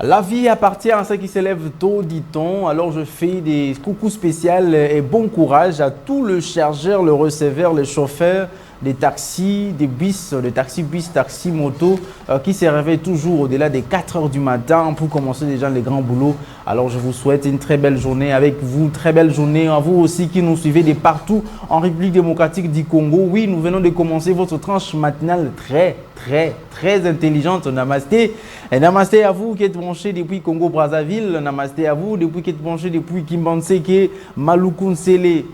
La vie appartient à ceux qui se lèvent tôt, dit-on. Alors je fais des coucous spéciales et bon courage à tous les chargeurs, le receveur, les chauffeurs des taxis, des bus, des taxis-bus, taxis-motos qui se réveillent toujours au-delà des 4 heures du matin pour commencer déjà les grands boulots. Alors je vous souhaite une très belle journée avec vous, très belle journée à vous aussi qui nous suivez de partout en République démocratique du Congo. Oui, nous venons de commencer votre tranche matinale très intelligente. Namasté. Et namasté à vous qui êtes branchés depuis Congo-Brazzaville. Namasté à vous depuis qui êtes branchés depuis Kimbanseke, Malukunsele.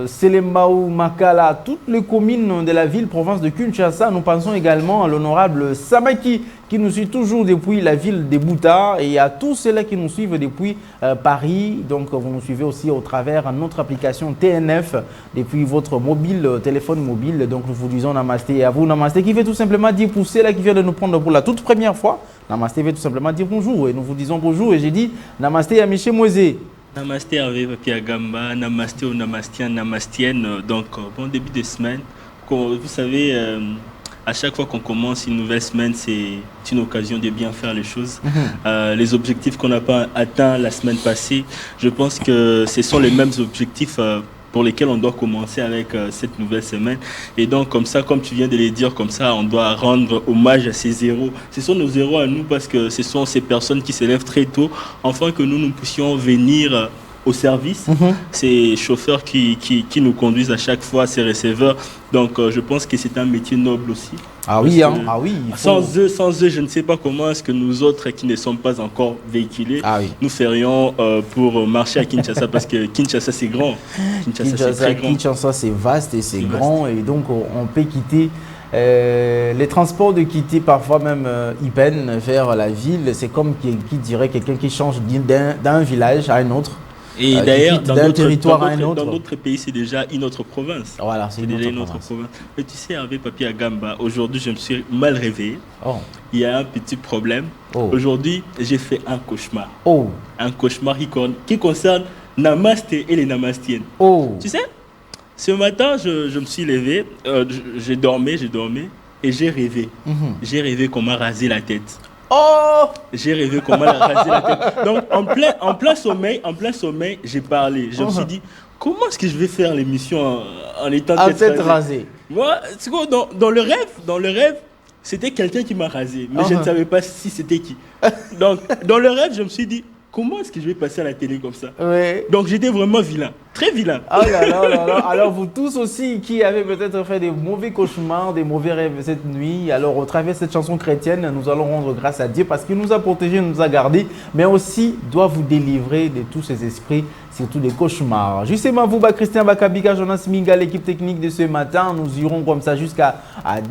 Selembao, Makala, toutes les communes de la ville, province de Kinshasa. Nous pensons également à l'honorable Samaki qui nous suit toujours depuis la ville de Bouta et à tous ceux-là qui nous suivent depuis Paris. Donc vous nous suivez aussi au travers de notre application TNF depuis votre mobile, téléphone mobile. Donc nous vous disons namasté à vous. Namasté qui veut tout simplement dire pour ceux-là qui viennent de nous prendre pour la toute première fois. Namasté veut tout simplement dire bonjour et nous vous disons bonjour et j'ai dit namasté à Michel Moisé. Namasté avec Papi Agamba, namasté aux namastiens, namastiennes. Donc, bon début de semaine. Vous savez, à chaque fois qu'on commence une nouvelle semaine, c'est une occasion de bien faire les choses. Les objectifs qu'on n'a pas atteints la semaine passée, je pense que ce sont les mêmes objectifs pour lesquels on doit commencer avec cette nouvelle semaine. Et donc, comme ça, comme tu viens de les dire, comme ça, on doit rendre hommage à ces héros. Ce sont nos héros à nous parce que ce sont ces personnes qui se lèvent très tôt, afin que nous puissions venir au service. Ces chauffeurs qui nous conduisent à chaque fois, ces receveurs. Donc, je pense que c'est un métier noble aussi. Ah oui, hein, ah oui. Sans eux, je ne sais pas comment est-ce que nous autres qui ne sommes pas encore véhiculés, nous ferions pour marcher à Kinshasa parce que Kinshasa c'est grand. Kinshasa c'est vaste et c'est grand et donc on peut quitter les transports de quitter parfois même Ipen vers la ville. C'est comme qui dirait quelqu'un qui change d'un village à un autre. Et d'ailleurs, dans d'autres pays, c'est déjà une autre province. Voilà, c'est déjà une autre province. Mais tu sais, avec Papi Agamba, aujourd'hui, je me suis mal réveillé. Oh. Il y a un petit problème. Oh. Aujourd'hui, j'ai fait un cauchemar. Oh. Un cauchemar qui concerne Namasté et les Namastiennes. Oh. Tu sais, ce matin, je me suis levé, j'ai dormi et j'ai rêvé. J'ai rêvé qu'on m'a rasé la tête. Oh! J'ai rêvé qu'on m'a rasé la tête. Donc, en plein sommeil, j'ai parlé. Je me suis dit, comment est-ce que je vais faire l'émission en étant tête rasée? Moi, dans le rêve, c'était quelqu'un qui m'a rasé. Mais je ne savais pas si c'était qui. Donc, dans le rêve, je me suis dit, comment est-ce que je vais passer à la télé comme ça? Oui. Donc, j'étais vraiment vilain. Très vilain. Oh là là. Alors, vous tous aussi qui avez peut-être fait des mauvais cauchemars, des mauvais rêves cette nuit, alors au travers de cette chanson chrétienne, nous allons rendre grâce à Dieu parce qu'il nous a protégés, nous a gardés, mais aussi doit vous délivrer de tous ces esprits, surtout des cauchemars. Justement, vous, Christian Bakabika, Jonas Minga, l'équipe technique de ce matin, nous irons comme ça jusqu'à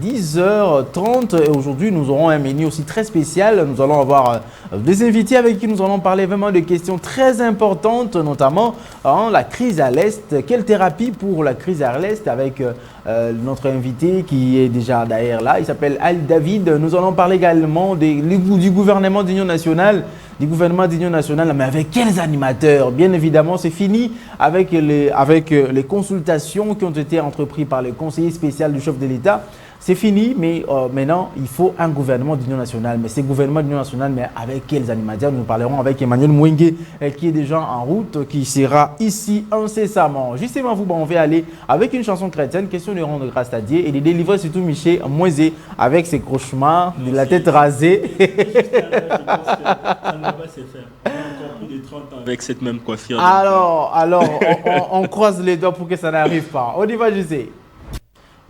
10h30 et aujourd'hui, nous aurons un menu aussi très spécial. Nous allons avoir des invités avec qui nous allons parler vraiment de questions très importantes, notamment la crise à l'Est. Quelle thérapie pour la crise à l'Est avec notre invité qui est déjà derrière là. Il s'appelle Ali David. Nous allons parler également du gouvernement d'union nationale. Mais avec quels animateurs? Bien évidemment, c'est fini avec les consultations qui ont été entreprises par le conseiller spécial du chef de l'État. C'est fini, mais maintenant, il faut un gouvernement d'union nationale. Mais c'est gouvernement d'union nationale, mais avec quels animateurs? Nous parlerons avec Emmanuel Mouingue, qui est déjà en route, qui sera ici incessamment. Justement, on va aller avec une chanson chrétienne, question de rendre grâce à Dieu et de délivrer surtout Michel Moisé avec ses cauchemars, de la tête rasée. Je pense que ça ne va pas se faire. Encore plus de 30 ans avec cette même coiffure. Alors, on croise les doigts pour que ça n'arrive pas. On y va, je sais.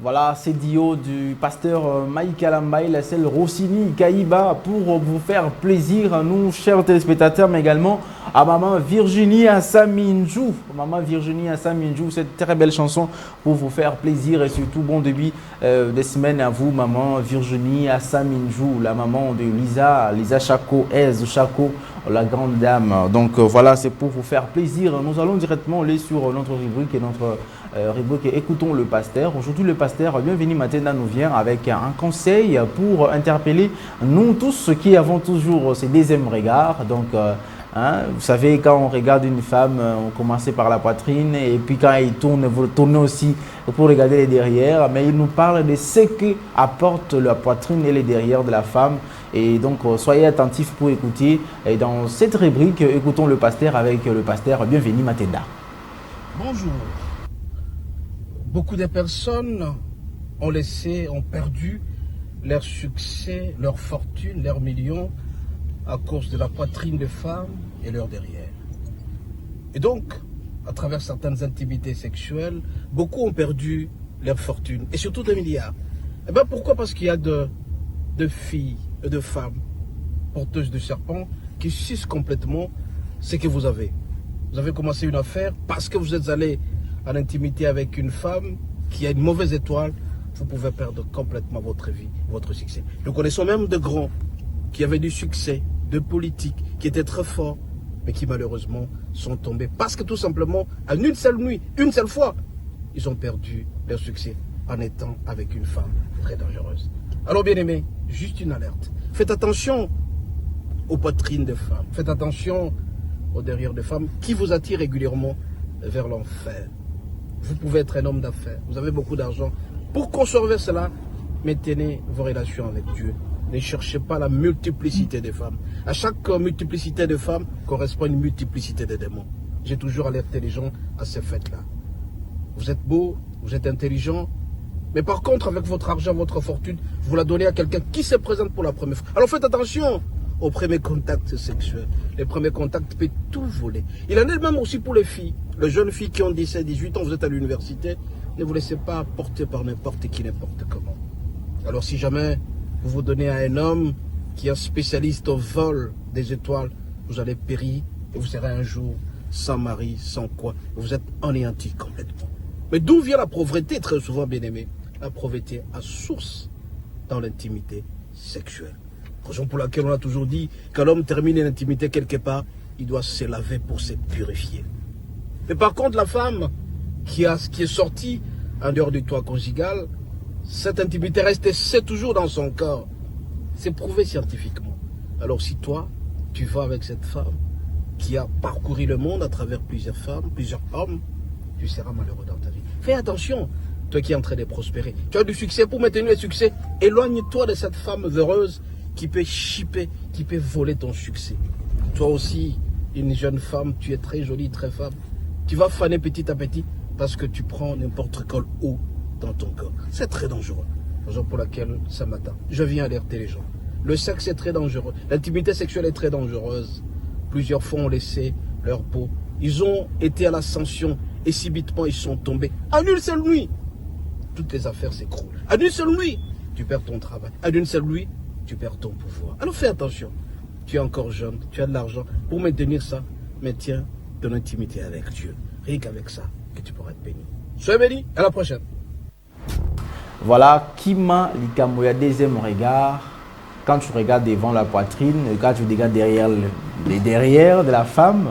Voilà, c'est Dio du pasteur Maïka Lambaye, la selle Rossini Kaïba pour vous faire plaisir à nous, chers téléspectateurs, mais également à maman Virginie Assaminjou. Maman Virginie Assaminjou, cette très belle chanson pour vous faire plaisir et surtout bon début des semaines à vous, maman Virginie Assaminjou, la maman de Lisa Chako, Chako, la grande dame. Donc voilà, c'est pour vous faire plaisir. Nous allons directement aller sur notre rubrique et notre rubrique Écoutons le pasteur. Aujourd'hui, le pasteur Bienvenu Matena nous vient avec un conseil pour interpeller nous tous qui avons toujours ces deuxièmes regards. Donc, Hein. Vous savez, quand on regarde une femme, on commençait par la poitrine et puis quand il tourne, vous tournez aussi pour regarder les derrières. Mais il nous parle de ce que apporte la poitrine et les derrières de la femme. Et donc, soyez attentifs pour écouter. Et dans cette rubrique, écoutons le pasteur avec le pasteur Bienvenu Matenda. Bonjour. Beaucoup de personnes ont perdu leur succès, leur fortune, leurs millions à cause de la poitrine des femmes et leur derrière. Et donc, à travers certaines intimités sexuelles, beaucoup ont perdu leur fortune, et surtout des milliards. Et bien pourquoi? Parce qu'il y a de filles et de femmes porteuses de serpents qui sucent complètement ce que vous avez. Vous avez commencé une affaire parce que vous êtes allé en intimité avec une femme qui a une mauvaise étoile, vous pouvez perdre complètement votre vie, votre succès. Nous connaissons même de grands qui avaient du succès, de politiques, qui étaient très forts, mais qui malheureusement sont tombés parce que tout simplement, en une seule nuit, une seule fois, ils ont perdu leur succès en étant avec une femme très dangereuse. Alors bien aimés, juste une alerte. Faites attention aux poitrines des femmes. Faites attention aux derrière des femmes qui vous attirent régulièrement vers l'enfer. Vous pouvez être un homme d'affaires, vous avez beaucoup d'argent. Pour conserver cela, maintenez vos relations avec Dieu. Ne cherchez pas la multiplicité des femmes. À chaque multiplicité de femmes correspond une multiplicité de démons. J'ai toujours alerté les gens à ces faits-là. Vous êtes beau, vous êtes intelligent, mais par contre, avec votre argent, votre fortune, vous la donnez à quelqu'un qui se présente pour la première fois. Alors faites attention aux premiers contacts sexuels. Les premiers contacts peuvent tout voler. Il en est même aussi pour les filles. Les jeunes filles qui ont 17, 18 ans, vous êtes à l'université, ne vous laissez pas porter par n'importe qui, n'importe comment. Alors si jamais vous vous donnez à un homme qui est un spécialiste au vol des étoiles, vous allez périr et vous serez un jour sans mari, sans quoi. Vous êtes anéanti complètement. Mais d'où vient la pauvreté, très souvent, bien aimé? La pauvreté a source dans l'intimité sexuelle. Raison pour laquelle on a toujours dit qu'un homme termine l'intimité quelque part, il doit se laver pour se purifier. Mais par contre, la femme qui est sortie en dehors du toit conjugal, cette intimité reste, c'est toujours dans son corps. C'est prouvé scientifiquement. Alors si toi, tu vas avec cette femme qui a parcouru le monde à travers plusieurs femmes, plusieurs hommes, tu seras malheureux dans ta vie. Fais attention, toi qui es en train de prospérer. Tu as du succès, pour maintenir le succès, éloigne-toi de cette femme heureuse qui peut chipper, qui peut voler ton succès. Toi aussi, une jeune femme, tu es très jolie, très femme. Tu vas faner petit à petit parce que tu prends n'importe quel eau dans ton corps. C'est très dangereux. Raison pour laquelle, ce matin, je viens alerter les gens. Le sexe est très dangereux. L'intimité sexuelle est très dangereuse. Plusieurs fois ont laissé leur peau. Ils ont été à l'ascension et subitement ils sont tombés. En une seule nuit, toutes les affaires s'écroulent. En une seule nuit, tu perds ton travail. En une seule nuit, tu perds ton pouvoir. Alors fais attention. Tu es encore jeune, tu as de l'argent. Pour maintenir ça, maintiens ton intimité avec Dieu. Rien qu'avec ça, que tu pourras être béni. Sois béni, à la prochaine. Voilà, Kima Likamoya, deuxième regard. Quand tu regardes devant la poitrine, quand tu regardes derrière les derrière de la femme,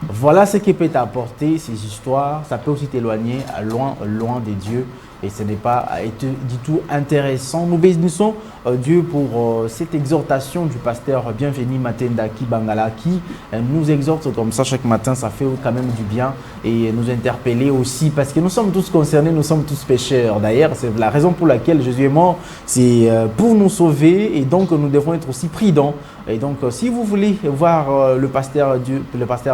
voilà ce qui peut t'apporter ces histoires. Ça peut aussi t'éloigner loin de Dieu. Et ce n'est pas du tout intéressant. Nous bénissons Dieu pour cette exhortation du pasteur Bienvenu Matenda Kibangala qui nous exhorte comme ça chaque matin. Ça fait quand même du bien et nous interpeller aussi parce que nous sommes tous concernés, nous sommes tous pécheurs. D'ailleurs, c'est la raison pour laquelle Jésus est mort, c'est pour nous sauver et donc nous devons être aussi prudents. Et donc, si vous voulez voir le pasteur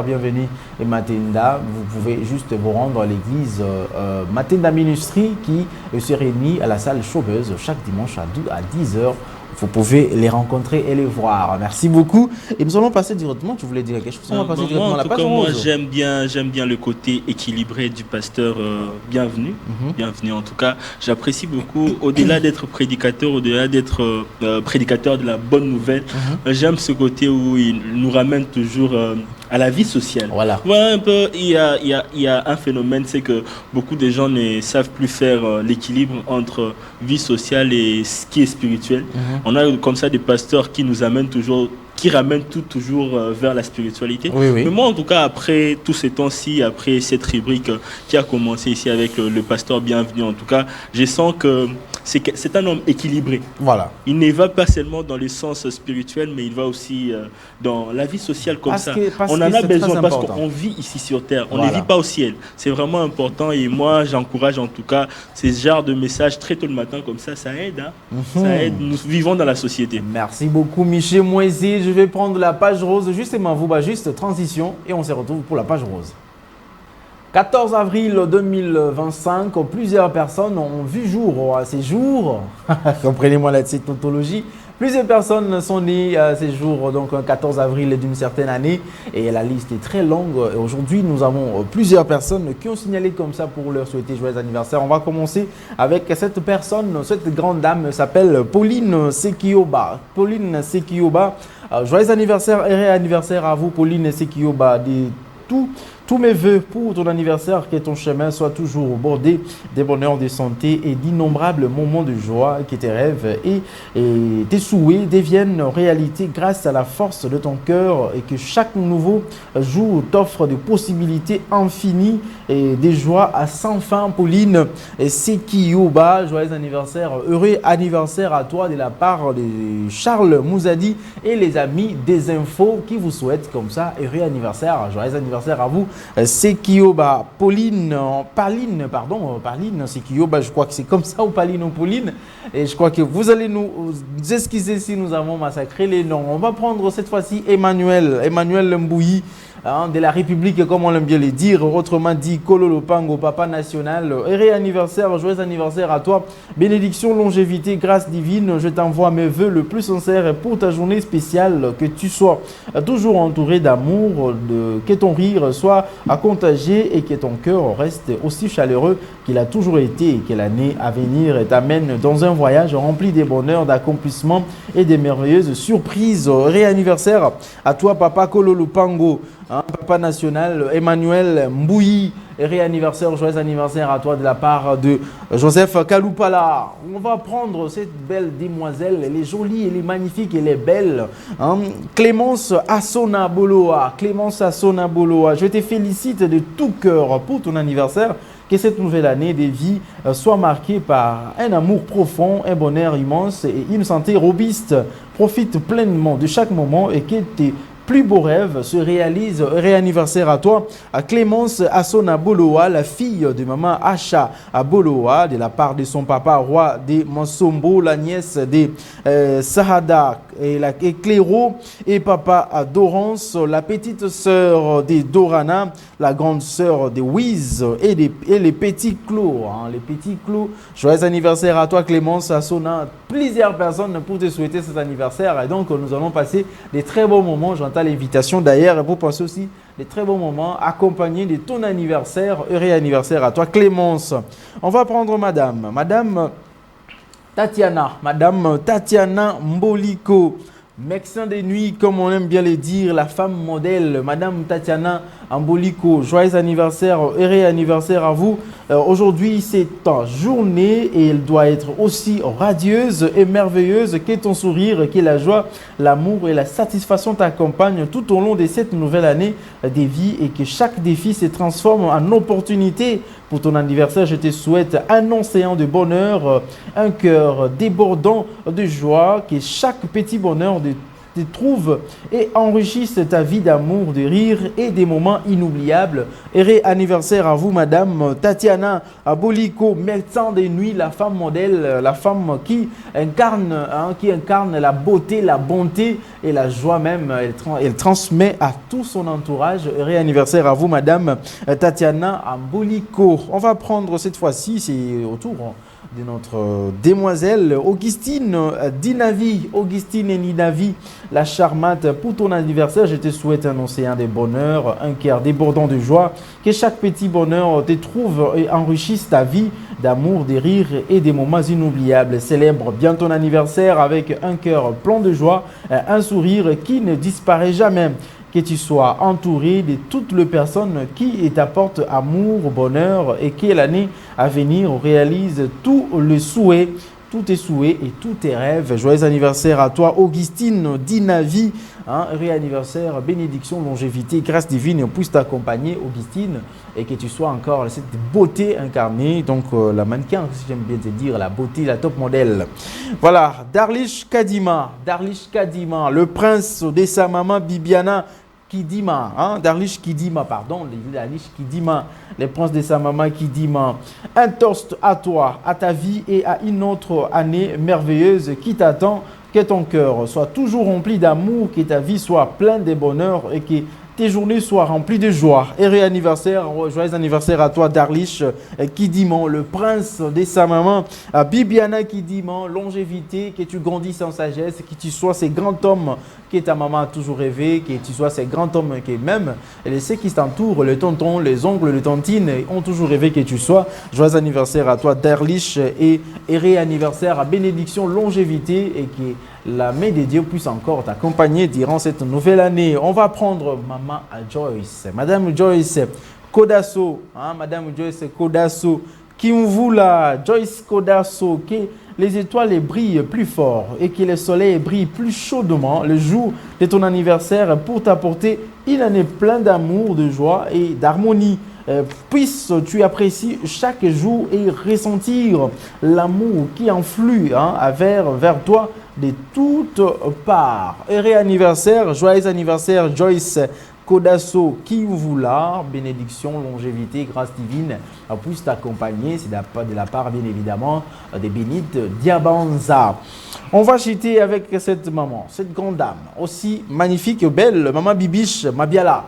Bienvenu Matenda, vous pouvez juste vous rendre à l'église Matenda Ministry qui se réunit à la salle Chauveuse chaque dimanche à 10h. Vous pouvez les rencontrer et les voir. Merci beaucoup. Et nous allons passer directement. Tu voulais dire quelque chose? On va passer directement à la page. Moi, j'aime bien le côté équilibré du pasteur Bienvenu. Bienvenue en tout cas. J'apprécie beaucoup. Au-delà d'être prédicateur, au-delà d'être prédicateur de la bonne nouvelle, j'aime ce côté où il nous ramène toujours à la vie sociale. Voilà un peu. Il y a un phénomène, c'est que beaucoup de gens ne savent plus faire l'équilibre entre vie sociale et ce qui est spirituel. On a comme ça des pasteurs qui nous amènent toujours, qui ramènent tout toujours vers la spiritualité. Oui. Mais moi, en tout cas, après tous ces temps-ci, après cette rubrique qui a commencé ici avec le pasteur Bienvenu, en tout cas, je sens que c'est un homme équilibré. Voilà. Il ne va pas seulement dans le sens spirituel, mais il va aussi dans la vie sociale comme ça. On en a besoin parce qu'on vit ici sur Terre. On ne vit pas au ciel. C'est vraiment important et moi, j'encourage en tout cas ces genres de messages très tôt le matin comme ça. Ça aide. Hein. Ça aide. Nous vivons dans la société. Merci beaucoup, Michel Moïse. Je vais prendre la page rose. Justement, vous, juste transition et on se retrouve pour la page rose. 14 avril 2025, plusieurs personnes ont vu jour à ces jours. Comprenez-moi la tautologie. Plusieurs personnes sont nées à ces jours, donc 14 avril d'une certaine année. Et la liste est très longue. Aujourd'hui, nous avons plusieurs personnes qui ont signalé comme ça pour leur souhaiter joyeux anniversaire. On va commencer avec cette personne. Cette grande dame s'appelle Pauline Sekioba. Pauline Sekioba, joyeux anniversaire et réanniversaire à vous, Pauline Sekioba. Tous mes voeux pour ton anniversaire, que ton chemin soit toujours bordé des bonheurs, de santé et d'innombrables moments de joie, que tes rêves et tes souhaits deviennent réalité grâce à la force de ton cœur et que chaque nouveau jour t'offre des possibilités infinies et des joies à sans fin. Pauline Sekioba, joyeux anniversaire, heureux anniversaire à toi de la part de Charles Mouzadi et les amis des infos qui vous souhaitent comme ça, heureux anniversaire, joyeux anniversaire à vous. Sekioba, Pauline Sekioba, je crois que c'est comme ça, ou Pauline ou Pauline, et je crois que vous allez nous excuser si nous avons massacré les noms. On va prendre cette fois-ci Emmanuel Mbouyi, de la République, comme on l'aime bien le dire, autrement dit Kololo Pango, papa national. Heureux anniversaire, joyeux anniversaire à toi. Bénédiction, longévité, grâce divine. Je t'envoie mes voeux le plus sincère pour ta journée spéciale. Que tu sois toujours entouré d'amour, que ton rire soit à contagier et que ton cœur reste aussi chaleureux qu'il a toujours été et que l'année à venir t'amène dans un voyage rempli des bonheurs, d'accomplissements et des merveilleuses surprises. Heureux anniversaire à toi, papa Kololo Pango. Papa national, Emmanuel Mbouyi, réanniversaire, joyeux anniversaire à toi de la part de Joseph Kaloupala. On va prendre cette belle demoiselle, elle est jolie, elle est magnifique, elle est belle. Clémence Assona Boloa, je te félicite de tout cœur pour ton anniversaire. Que cette nouvelle année de vie soit marquée par un amour profond, un bonheur immense et une santé robuste. Profite pleinement de chaque moment et que tes plus beaux rêves se réalisent. Réanniversaire à toi, à Clémence Assona Boloa, la fille de maman Acha Boloa, de la part de son papa roi de Mansombo, la nièce de Sahada et Cléro et papa Dorance, la petite sœur de Dorana, la grande sœur de Wiz et les petits Clos. Les petits Clos. Joyeux anniversaire à toi, Clémence Assona. Plusieurs personnes pour te souhaiter cet anniversaire. Et donc, nous allons passer des très beaux moments. J'entends l'invitation d'ailleurs pour passer aussi des très beaux moments accompagnés de ton anniversaire. Heureux anniversaire à toi, Clémence. On va prendre Madame Tatiana Mboliko. Médecin de nuit, comme on aime bien le dire, la femme modèle, Madame Tatiana Mboliko. Joyeux anniversaire, heureux anniversaire à vous. Aujourd'hui, c'est ta journée et elle doit être aussi radieuse et merveilleuse que ton sourire, que la joie, l'amour et la satisfaction t'accompagnent tout au long de cette nouvelle année de vie et que chaque défi se transforme en opportunité. Pour ton anniversaire, je te souhaite un océan de bonheur, un cœur débordant de joie, que chaque petit bonheur te trouve et enrichisse ta vie d'amour, de rire et des moments inoubliables. Heureux anniversaire à vous, Madame Tatiana Mboliko, médecin de nuit, la femme modèle, la femme qui incarne la beauté, la bonté et la joie même. Elle transmet à tout son entourage. Heureux anniversaire à vous, Madame Tatiana Mboliko. On va prendre cette fois-ci, c'est au tour de notre demoiselle Augustine Ninavi, la charmante. Pour ton anniversaire, je te souhaite un océan de bonheur, un cœur débordant de joie, que chaque petit bonheur te trouve et enrichisse ta vie d'amour, de rires et des moments inoubliables. Célèbre bien ton anniversaire avec un cœur plein de joie, un sourire qui ne disparaît jamais. Que tu sois entouré de toutes les personnes qui t'apportent amour, bonheur et que l'année à venir réalise tous les souhaits tous tes souhaits et tous tes rêves. Joyeux anniversaire à toi, Augustine Dinavi. Réanniversaire, bénédiction, longévité, grâce divine puisse t'accompagner, Augustine, et que tu sois encore cette beauté incarnée. Donc, la mannequin, si j'aime bien te dire, la beauté, la top modèle. Voilà, Darlish Kadima, le prince de sa maman Bibiana Kidima, Darlish Kidima, pardon, Darlish Kidima, les princes de sa maman Kidima. Un toast à toi, à ta vie et à une autre année merveilleuse qui t'attend. Que ton cœur soit toujours rempli d'amour, que ta vie soit pleine de bonheur et que tes journées soient remplies de joie. Et réanniversaire, joyeux anniversaire à toi, Darlish Kidima, le prince de sa maman, à Bibiana Kidima, longévité, que tu grandisses en sagesse, que tu sois ce grand homme que ta maman a toujours rêvé, que tu sois ce grand homme que même ceux qui t'entourent, les tontons, les oncles, les tontines, ont toujours rêvé que tu sois. Joyeux anniversaire à toi, Darlish, et réanniversaire à bénédiction, longévité, et que la main de Dieu puisse encore t'accompagner durant cette nouvelle année. On va prendre Maman Joyce, Madame Joyce Kodasso, Madame Joyce Kodasso, Kimvula, Joyce Kodasso, que les étoiles brillent plus fort et que le soleil brille plus chaudement le jour de ton anniversaire pour t'apporter une année pleine d'amour, de joie et d'harmonie. Puisses-tu apprécier chaque jour et ressentir l'amour qui enflue vers toi de toutes parts. Et anniversaire, joyeux anniversaire Joyce Kodasso Kimvula, bénédiction, longévité, grâce divine puisse t'accompagner. C'est de la part bien évidemment des bénites Diabanza. On va chuter avec cette maman, cette grande dame, aussi magnifique et belle, Maman Bibiche Mabiala.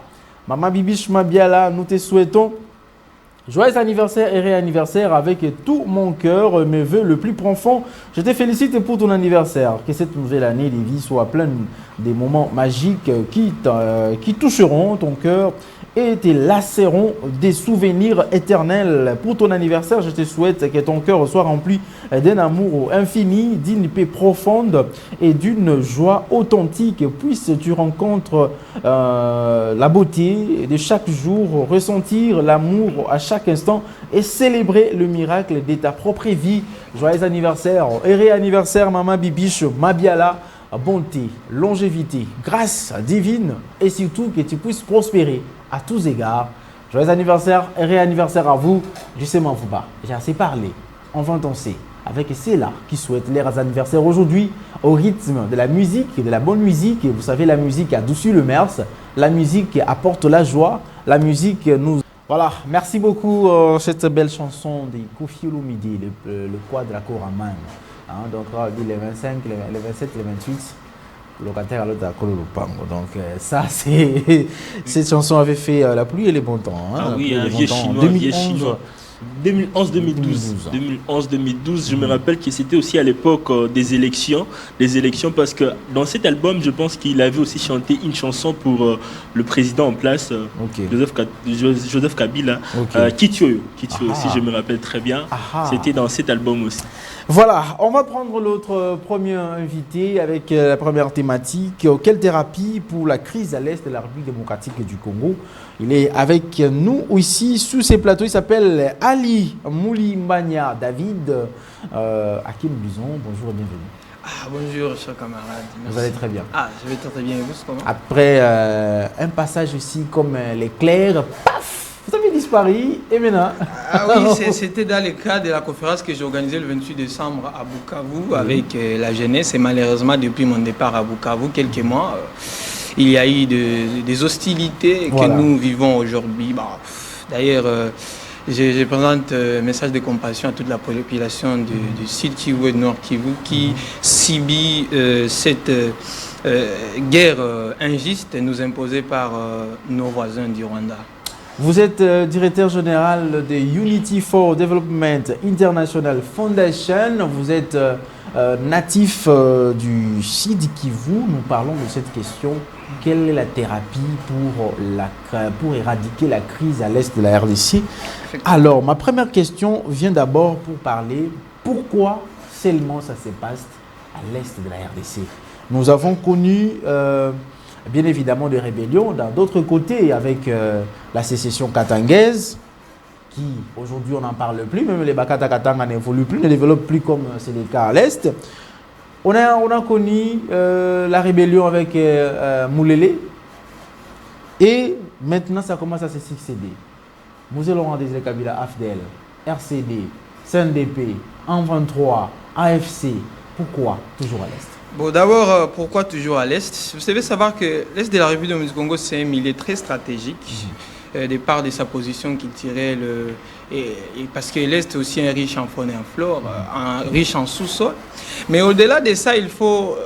Maman Bibiche Mabiala, nous te souhaitons joyeux anniversaire et réanniversaire avec tout mon cœur, mes voeux le plus profond. Je te félicite pour ton anniversaire. Que cette nouvelle année de vie soit pleine des moments magiques qui toucheront ton cœur et te lasseront des souvenirs éternels. Pour ton anniversaire, je te souhaite que ton cœur soit rempli d'un amour infini, d'une paix profonde et d'une joie authentique. Puisses-tu rencontrer la beauté de chaque jour, ressentir l'amour à chaque instant et célébrer le miracle de ta propre vie. Joyeux anniversaire et réanniversaire, Maman Bibiche Mabiala. Bonté, longévité, grâce divine et surtout que tu puisses prospérer à tous égards. Joyeux anniversaire et réanniversaire à vous. Je sais m'en fous pas, j'ai assez parlé. On va danser avec ceux-là qui souhaitent leurs anniversaires aujourd'hui au rythme de la musique et de la bonne musique. Et vous savez, la musique adoucit le mers, la musique apporte la joie, la musique nous... Voilà, merci beaucoup cette belle chanson de Kofi Olomide, le quad de la Koraman. Donc, les 25, les 27, les 28, locataire à l'autre à Kololopango. Donc, ça, c'est. Cette chanson avait fait la pluie et les bons temps. Ah oui, un vieux chinois. 2011-2012. 2011-2012, je me rappelle que c'était aussi à l'époque des élections parce que dans cet album, je pense qu'il avait aussi chanté une chanson pour le président en place, Joseph Kabila, Kitioyo, si je me rappelle très bien. C'était dans cet album aussi. Voilà, on va prendre l'autre premier invité avec la première thématique. Quelle thérapie pour la crise à l'est de la République démocratique du Congo? Il est avec nous ici sous ces plateaux. Il s'appelle Ali Moulimbania David. À qui nous disons bonjour et bienvenue. Bonjour, chers camarades. Merci. Vous allez très bien. Je vais très bien. Et vous, comment? Après un passage ici comme l'éclair, paf, vous avez disparu et maintenant. Oui, c'était dans le cadre de la conférence que j'ai organisée le 28 décembre à Bukavu avec la jeunesse. Et malheureusement, depuis mon départ à Bukavu, quelques mois, il y a eu des hostilités que nous vivons aujourd'hui. D'ailleurs, je présente un message de compassion à toute la population du Sud Kivu et du Nord Kivu qui subit cette guerre injuste nous imposée par nos voisins du Rwanda. Vous êtes directeur général de Unity for Development International Foundation. Vous êtes natif du Sud Kivu. Nous parlons de cette question. Quelle est la thérapie pour éradiquer la crise à l'est de la RDC? Alors, ma première question vient d'abord pour parler pourquoi seulement ça se passe à l'est de la RDC. Nous avons connu bien évidemment des rébellions dans d'autres côtés avec la sécession katangaise, qui aujourd'hui on n'en parle plus, même les Bakata Katanga n'évoluent plus, ne développent plus comme c'est le cas à l'Est. On a connu la rébellion avec Moulele et maintenant ça commence à se succéder. Mouzé Laurent Désiré Kabila, AFDEL, RCD, CNDP, En23, AFC. Pourquoi toujours à l'Est? Bon, d'abord, pourquoi toujours à l'Est? Vous devez savoir que l'Est de la République du Congo, c'est un milieu très stratégique, de part de sa position qu'il tirait, parce que l'Est est aussi un riche en faune et en flore, riche en sous-sol. Mais au-delà de ça, il faut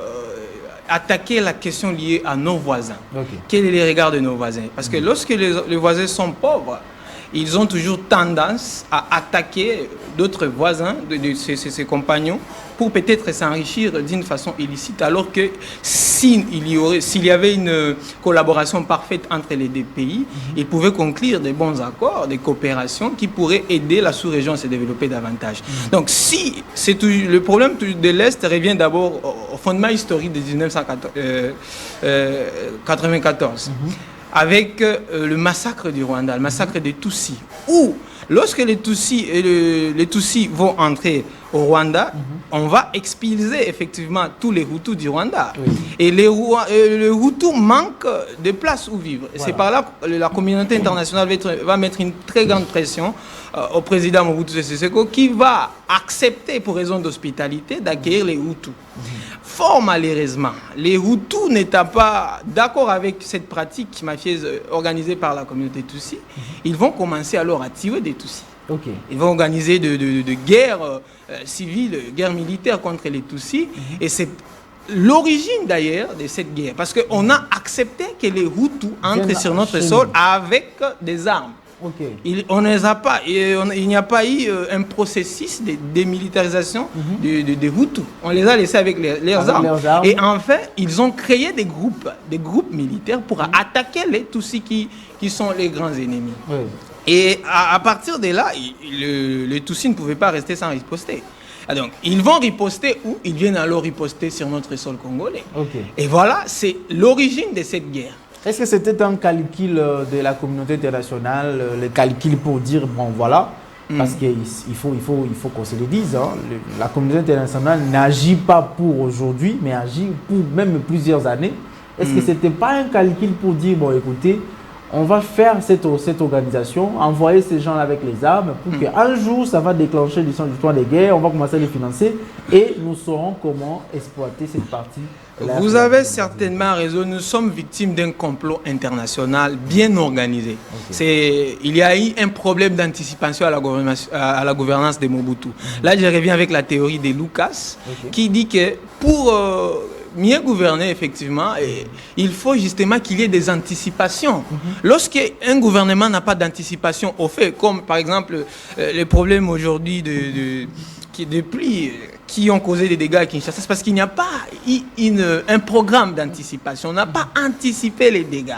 attaquer la question liée à nos voisins. Okay. Quel est le regard de nos voisins? Parce que lorsque les voisins sont pauvres, ils ont toujours tendance à attaquer d'autres voisins, de ses compagnons, pour peut-être s'enrichir d'une façon illicite, alors que s'il y avait une collaboration parfaite entre les deux pays, ils pouvaient conclure des bons accords, des coopérations qui pourraient aider la sous-région à se développer davantage. Donc si le problème de l'Est revient d'abord au fondement historique de 1994, avec le massacre du Rwanda, le massacre des Tutsis, où lorsque les Tutsis vont entrer au Rwanda, on va expulser effectivement tous les Hutus du Rwanda. Oui. Et le Hutus manque de place où vivre. Voilà. C'est par là que la communauté internationale va mettre une très grande pression au président Mobutu Sese Seko, qui va accepter pour raison d'hospitalité d'accueillir les Hutus. Fort malheureusement, les Hutus n'étant pas d'accord avec cette pratique mafieuse organisée par la communauté Tutsi, ils vont commencer alors à tuer des Tutsis. Okay. Ils vont organiser de guerres civiles, guerres militaires contre les Tutsis. Et c'est l'origine d'ailleurs de cette guerre. Parce qu'on a accepté que les Hutus entrent sur notre sol avec des armes. Okay. On ne les a pas, il n'y a pas eu un processus de démilitarisation des Hutus. On les a laissés avec leurs armes. Et enfin, ils ont créé des groupes militaires pour attaquer les Tutsis qui sont les grands ennemis. Oui. Et à partir de là, les Tutsis ne pouvaient pas rester sans riposter. Donc, ils vont riposter où? Ils viennent alors riposter sur notre sol congolais. Okay. Et voilà, c'est l'origine de cette guerre. Est-ce que c'était un calcul de la communauté internationale, le calcul pour dire, bon voilà, parce qu'il faut qu'on se le dise, hein, la communauté internationale n'agit pas pour aujourd'hui, mais agit pour même plusieurs années. Est-ce que ce n'était pas un calcul pour dire, bon écoutez, on va faire cette organisation, envoyer ces gens avec les armes pour qu'un jour, ça va déclencher l'histoire des guerres, on va commencer à les financer et nous saurons comment exploiter cette partie. Vous avez certainement raison, nous sommes victimes d'un complot international bien organisé. Okay. Il y a eu un problème d'anticipation à la gouvernance de Mobutu. Là, je reviens avec la théorie de Lucas, qui dit que pour mieux gouverner, effectivement, il faut justement qu'il y ait des anticipations. Lorsqu'un gouvernement n'a pas d'anticipation au fait, comme par exemple les problèmes aujourd'hui de pluie qui ont causé des dégâts à Kinshasa, c'est parce qu'il n'y a pas un programme d'anticipation. On n'a pas anticipé les dégâts.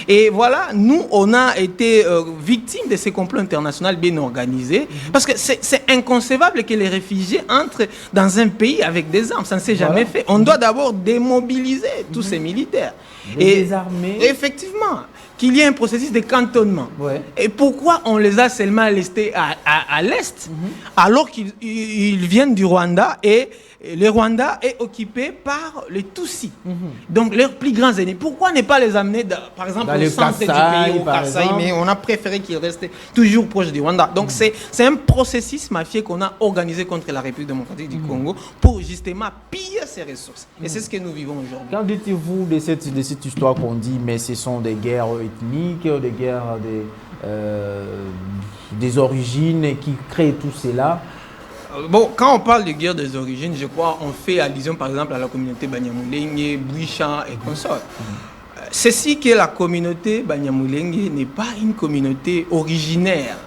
Et voilà, nous, on a été victimes de ces complots internationaux bien organisés, parce que c'est inconcevable que les réfugiés entrent dans un pays avec des armes. Ça ne s'est jamais fait. On doit d'abord démobiliser tous ces militaires. Désarmer. Effectivement, qu'il y ait un processus de cantonnement. Et pourquoi on les a seulement laissés à l'Est, alors qu'ils viennent du Rwanda et le Rwanda est occupé par les Tutsis, donc leurs plus grands ennemis. Pourquoi ne pas les amener, par exemple, au centre du pays, au Kasaï, mais on a préféré qu'ils restent toujours proches du Rwanda. Donc c'est un processus mafieux qu'on a organisé contre la République démocratique du Congo pour justement piller ses ressources. Et c'est ce que nous vivons aujourd'hui. Qu'en dites-vous de cette histoire qu'on dit, mais ce sont des guerres ethniques, des guerres des origines qui créent tout cela? Bon, quand on parle de guerre des origines, je crois on fait allusion par exemple à la communauté Banyamulenge, Bouichan et consorts. Ceci que la communauté Banyamulenge n'est pas une communauté originaire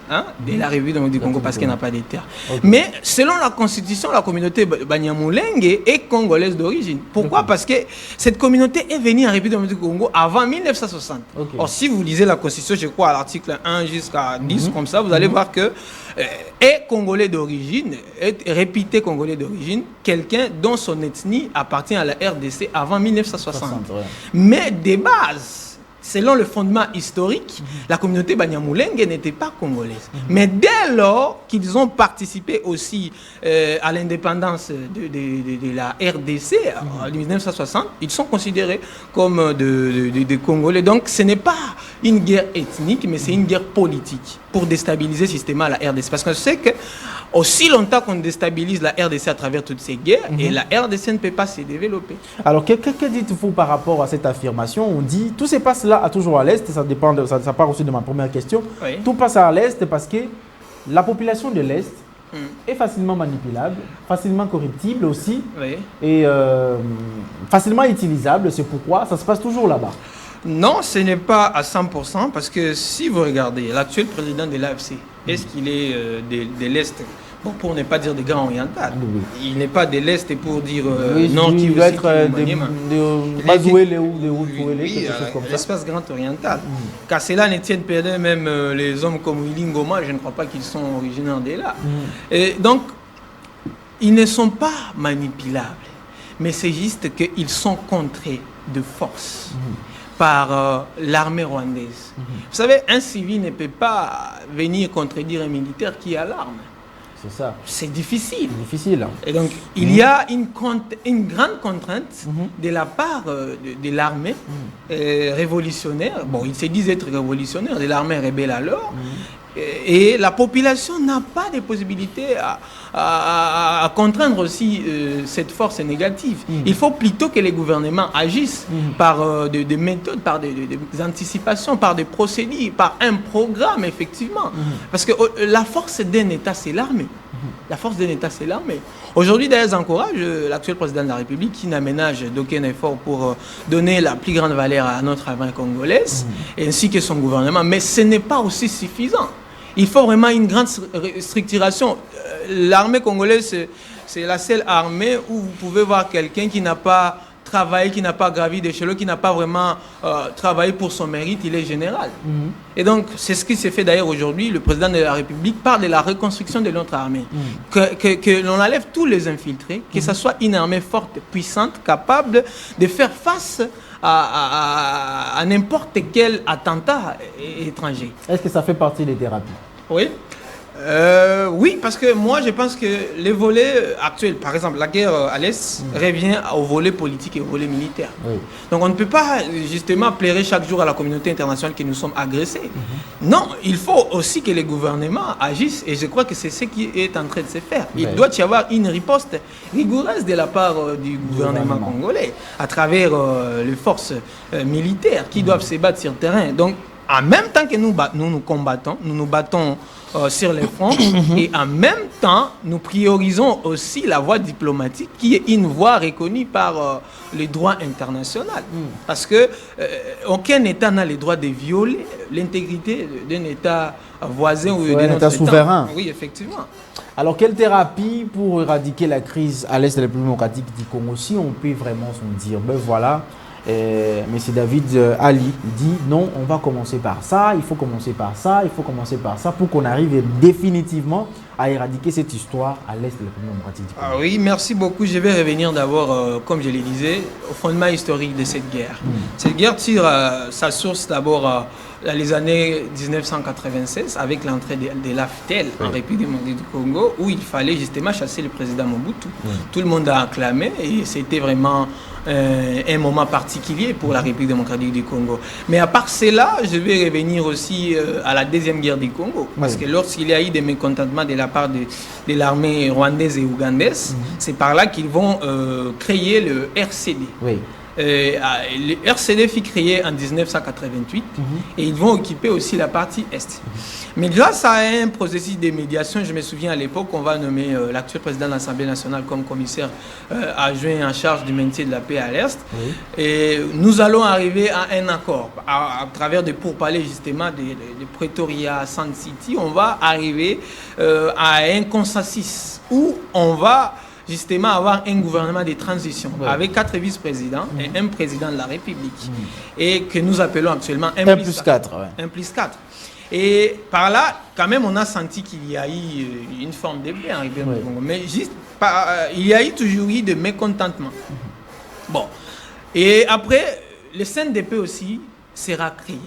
de la République du Congo parce qu'elle n'a pas de terre. Mais selon la constitution, la communauté Banyamulenge est congolaise d'origine. Pourquoi? Parce que cette communauté est venue en République du Congo avant 1960. Or, si vous lisez la constitution, je crois à l'article 1 jusqu'à 10, comme ça, vous allez voir que est congolais d'origine, est réputé congolais d'origine, quelqu'un dont son ethnie appartient à la RDC avant 1960. Mais de base, selon le fondement historique, la communauté Banyamulenge n'était pas congolaise. Mais dès lors qu'ils ont participé aussi à l'indépendance de la RDC en 1960, ils sont considérés comme des Congolais. Donc ce n'est pas une guerre ethnique, mais c'est une guerre politique pour déstabiliser systématiquement la RDC. Parce qu'on sait que aussi longtemps qu'on déstabilise la RDC à travers toutes ces guerres, et la RDC ne peut pas se développer. Alors, que dites-vous par rapport à cette affirmation? On dit tout se passe là, toujours à l'Est, ça dépend ça part aussi de ma première question. Oui. Tout passe à l'Est parce que la population de l'Est est facilement manipulable, facilement corruptible aussi, et facilement utilisable. C'est pourquoi ça se passe toujours là-bas. Non, ce n'est pas à 100%, parce que si vous regardez, l'actuel président de l'AFC, est-ce qu'il est de l'Est? Bon, pour ne pas dire des grands orientales. Oui. Il n'est pas de l'Est pour dire Nord qui doit être de Bazouélé ou de l'espace grand oriental. Qu'à cela ne tienne pas même les hommes comme Willy Ngoma, je ne crois pas qu'ils sont originaires de là. Et donc, ils ne sont pas manipulables, mais c'est juste qu'ils sont contrés de force. Par l'armée rwandaise. Vous savez, un civil ne peut pas venir contredire un militaire qui a l'arme. C'est ça. C'est difficile. C'est difficile. Hein. Et donc, il y a une grande contrainte de la part de l'armée révolutionnaire. Bon, ils se disent être révolutionnaires, de l'armée rebelle alors. Et la population n'a pas de possibilité à contraindre aussi cette force négative. Il faut plutôt que les gouvernements agissent par des méthodes, par des anticipations, par des procédures, par un programme, effectivement. Parce que la force d'un État, c'est l'armée. La force d'un État, c'est l'armée. Aujourd'hui, d'ailleurs, j'encourage l'actuel président de la République qui n'aménage d'aucun effort pour donner la plus grande valeur à notre armée congolaise, ainsi que son gouvernement. Mais ce n'est pas aussi suffisant. Il faut vraiment une grande structuration. L'armée congolaise, c'est la seule armée où vous pouvez voir quelqu'un qui n'a pas travaillé, qui n'a pas gravi d'échelon, qui n'a pas vraiment travaillé pour son mérite, il est général. Et donc, c'est ce qui s'est fait d'ailleurs aujourd'hui. Le président de la République parle de la reconstruction de notre armée. Que l'on enlève tous les infiltrés, que ce soit une armée forte, puissante, capable de faire face à n'importe quel attentat étranger. Est-ce que ça fait partie des thérapies? Oui. Oui, parce que moi, je pense que les volets actuels, par exemple, la guerre à l'Est, revient au volet politique et au volet militaire. Donc, on ne peut pas justement plairer chaque jour à la communauté internationale que nous sommes agressés. Non, il faut aussi que les gouvernements agissent, et je crois que c'est ce qui est en train de se faire. Il doit y avoir une riposte rigoureuse de la part du gouvernement congolais, à travers les forces militaires qui doivent se battre sur le terrain. Donc, en même temps que nous combattons, nous nous battons sur les fronts, et en même temps, nous priorisons aussi la voie diplomatique qui est une voie reconnue par le droit international. Parce que aucun État n'a le droit de violer l'intégrité d'un État voisin ou d'un État souverain. Oui, effectivement. Alors, quelle thérapie pour éradiquer la crise à l'Est de la République démocratique du Congo? Si on peut vraiment se dire, ben voilà, M. David Ali dit non, on va commencer par ça, il faut commencer par ça, il faut commencer par ça pour qu'on arrive définitivement à éradiquer cette histoire à l'Est de la République démocratique du Congo. Oui, merci beaucoup. Je vais revenir d'abord, comme je le disais, au fondement historique de cette guerre. Cette guerre tire sa source d'abord dans les années 1996 avec l'entrée de l'AFTEL en République démocratique du Congo, où il fallait justement chasser le président Mobutu. Tout le monde a acclamé et c'était vraiment un moment particulier pour la République démocratique du Congo. Mais à part cela, je vais revenir aussi à la deuxième guerre du Congo. Parce que lorsqu'il y a eu des mécontentements de la part de l'armée rwandaise et ougandaise, c'est par là qu'ils vont créer le RCD. Le RCD fut créé en 1988 et ils vont occuper aussi la partie Est. Mais grâce à un processus de médiation, je me souviens à l'époque, on va nommer l'actuel président de l'Assemblée nationale comme commissaire adjoint en charge du maintien de la paix à l'Est. Et nous allons arriver à un accord. À travers des pourparlers justement de Pretoria, Sun City, on va arriver à un consensus où on va justement avoir un gouvernement de transition avec 4 vice-présidents et un président de la République. Et que nous appelons actuellement 1 plus 4. 1 plus 4. Et par là, quand même, on a senti qu'il y a eu une forme de paix en République du Congo. Mais juste, il y a eu toujours eu de mécontentement. Bon. Et après, le CNDP aussi sera créé.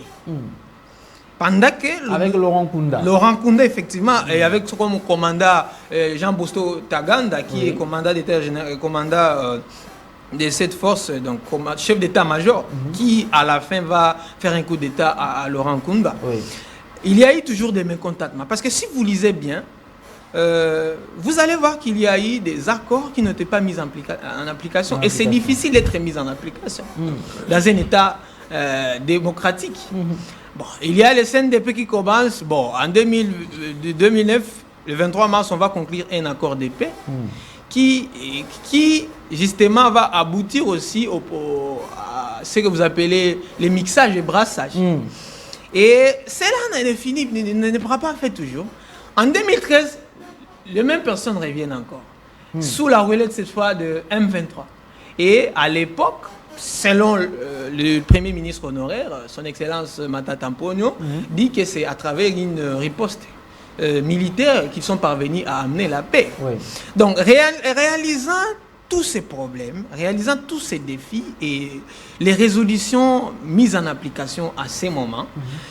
Pendant que... Avec Laurent Kunda. Laurent Kunda, effectivement, et avec comme commandant Jean Bosto Taganda, qui est commandant d'État général, commandant de cette force, donc chef d'état-major, qui à la fin va faire un coup d'État à Laurent Kunda. Il y a eu toujours des mécontentements. Parce que si vous lisez bien, vous allez voir qu'il y a eu des accords qui n'étaient pas mis en application. Et c'est difficile d'être mis en application dans un État démocratique. Bon, il y a les CNDP qui commencent. Bon, en 2009, le 23 mars, on va conclure un accord de paix qui justement va aboutir aussi à ce que vous appelez les mixages et brassages. Et cela ne pourra pas faire toujours. En 2013, les mêmes personnes reviennent encore, sous la relève cette fois de M23. Et à l'époque, selon le Premier ministre honoraire, son Excellence Matata Mponyo, dit que c'est à travers une riposte militaire qu'ils sont parvenus à amener la paix. Donc, réalisant tous ces problèmes, réalisant tous ces défis et les résolutions mises en application à ces moments,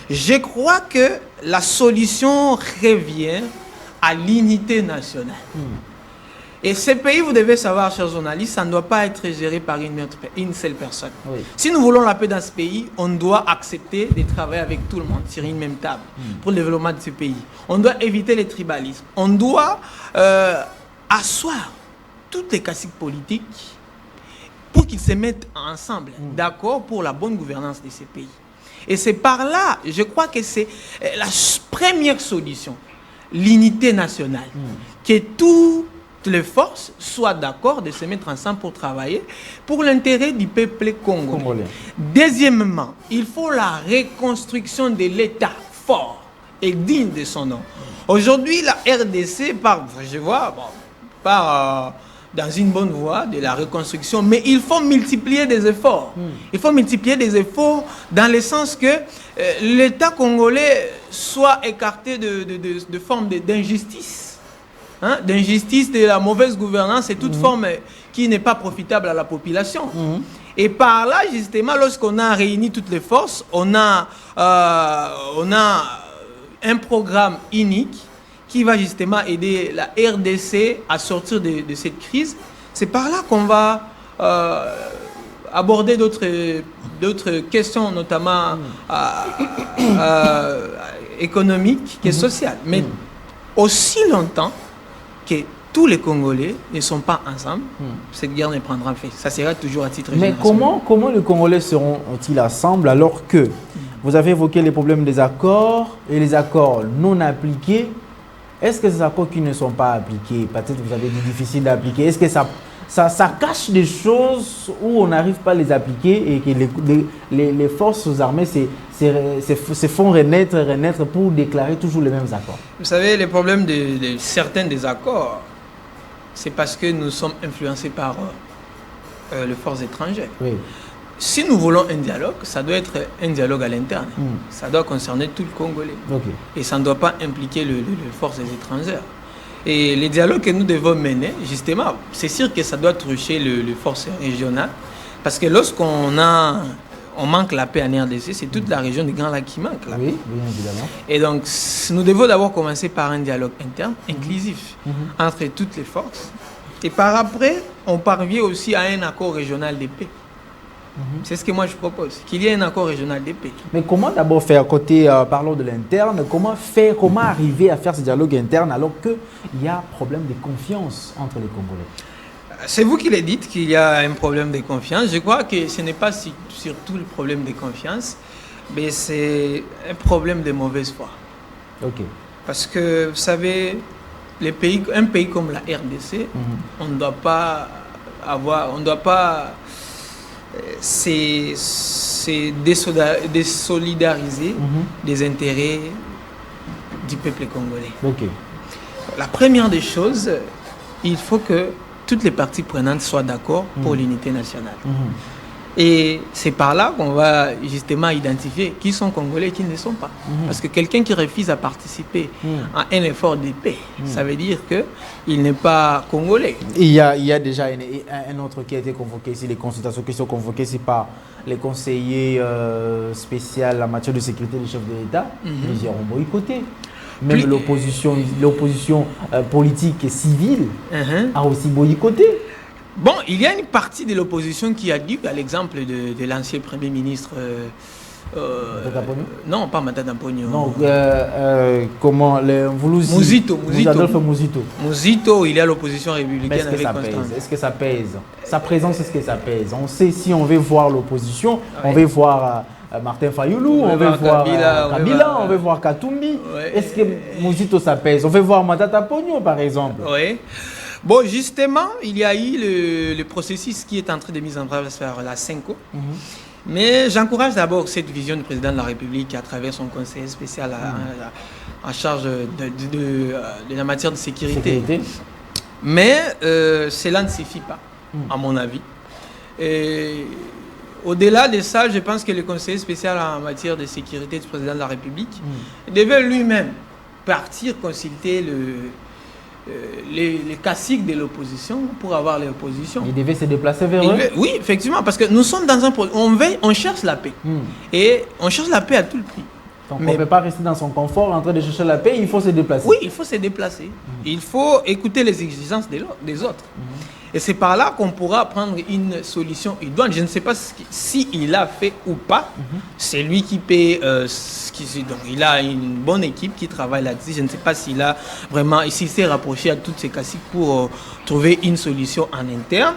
je crois que la solution revient à l'unité nationale. Et ce pays, vous devez savoir, chers journalistes, ça ne doit pas être géré par une seule personne. Si nous voulons la paix dans ce pays, on doit accepter de travailler avec tout le monde sur une même table pour le développement de ce pays. On doit éviter les tribalismes. On doit asseoir toutes les caciques politiques pour qu'ils se mettent ensemble, d'accord, pour la bonne gouvernance de ces pays. Et c'est par là, je crois que c'est la première solution, l'unité nationale, que toutes les forces soient d'accord de se mettre ensemble pour travailler pour l'intérêt du peuple congolais. Deuxièmement, il faut la reconstruction de l'État fort et digne de son nom. Aujourd'hui, la RDC part dans une bonne voie de la reconstruction, mais il faut multiplier des efforts. Il faut multiplier des efforts dans le sens que l'État congolais soit écarté de formes d'injustice. D'injustice, de la mauvaise gouvernance et toute forme qui n'est pas profitable à la population. Et par là, justement, lorsqu'on a réuni toutes les forces, on a un programme unique qui va justement aider la RDC à sortir de cette crise. C'est par là qu'on va aborder d'autres questions, notamment économiques et sociales. Mais aussi longtemps que tous les Congolais ne sont pas ensemble, cette guerre ne prendra fin. Ça sera toujours à titre général. Mais comment les Congolais seront-ils ensemble alors que vous avez évoqué les problèmes des accords et les accords non appliqués? Est-ce que ces accords qui ne sont pas appliqués, peut-être vous avez dit difficile d'appliquer, est-ce que ça cache des choses où on n'arrive pas à les appliquer et que les forces armées se font renaître pour déclarer toujours les mêmes accords? Vous savez, le problème de certains des accords, c'est parce que nous sommes influencés par les forces étrangères. Si nous voulons un dialogue, ça doit être un dialogue à l'interne. Ça doit concerner tout le Congolais. Et ça ne doit pas impliquer les forces étrangères. Et les dialogues que nous devons mener, justement, c'est sûr que ça doit toucher les forces régionales. Parce que lorsqu'on manque la paix en RDC, c'est toute la région des Grands Lacs qui manque. Oui, bien évidemment. Et donc, nous devons d'abord commencer par un dialogue interne, inclusif, entre toutes les forces. Et par après, on parvient aussi à un accord régional de paix. C'est ce que moi je propose, qu'il y ait un accord régional de paix. Mais comment d'abord faire, parlons de l'interne, comment arriver à faire ce dialogue interne alors qu'il y a un problème de confiance entre les Congolais? C'est vous qui le dites qu'il y a un problème de confiance. Je crois que ce n'est pas surtout le problème de confiance, mais c'est un problème de mauvaise foi. Parce que, vous savez, un pays comme la RDC, on ne doit pas désolidariser des intérêts du peuple congolais. La première des choses, il faut que toutes les parties prenantes soient d'accord pour l'unité nationale. Et c'est par là qu'on va justement identifier qui sont Congolais et qui ne le sont pas. Parce que quelqu'un qui refuse à participer à un effort de paix, ça veut dire qu'il n'est pas Congolais. Il y a déjà un autre qui a été convoqué ici, les consultations qui sont convoquées ici par les conseillers spéciaux en matière de sécurité du chef de l'État. Ils iront boycotter. Même l'opposition politique et civile a aussi boycotté. Bon, il y a une partie de l'opposition qui a dit, à l'exemple de l'ancien Premier ministre... non, pas Matata Pogno. Non, comment Mouzito. Adolphe Mouzito. Mouzito, il est à l'opposition républicaine avec Constance. Est-ce que ça pèse? Sa présence, est-ce que ça pèse? On sait, si on veut voir l'opposition, on veut voir Martin Fayoulou, on veut voir Kabila, on veut voir Katumbi. Est-ce que Mouzito, ça pèse? On veut voir Matata Pogno, par exemple. Oui. Bon, justement, il y a eu le processus qui est en train de mise en place par la CENCO. Mais j'encourage d'abord cette vision du président de la République à travers son conseiller spécial en charge de la matière de sécurité. Mais cela ne suffit pas, à mon avis. Et au-delà de ça, je pense que le conseiller spécial en matière de sécurité du président de la République devait lui-même partir consulter les caciques de l'opposition pour avoir l'opposition. Il devait se déplacer vers eux? Oui, effectivement, parce que nous sommes dans un... On cherche la paix. Et on cherche la paix à tout le prix. Donc on ne peut pas rester dans son confort en train de chercher la paix, il faut se déplacer. Oui, il faut se déplacer. Il faut écouter les exigences des autres. Et c'est par là qu'on pourra prendre une solution idoine. Je ne sais pas si il a fait ou pas. C'est lui qui paie. Donc il a une bonne équipe qui travaille là-dessus. Je ne sais pas s'il a vraiment, s'il s'est rapproché à toutes ces caciques pour trouver une solution en interne.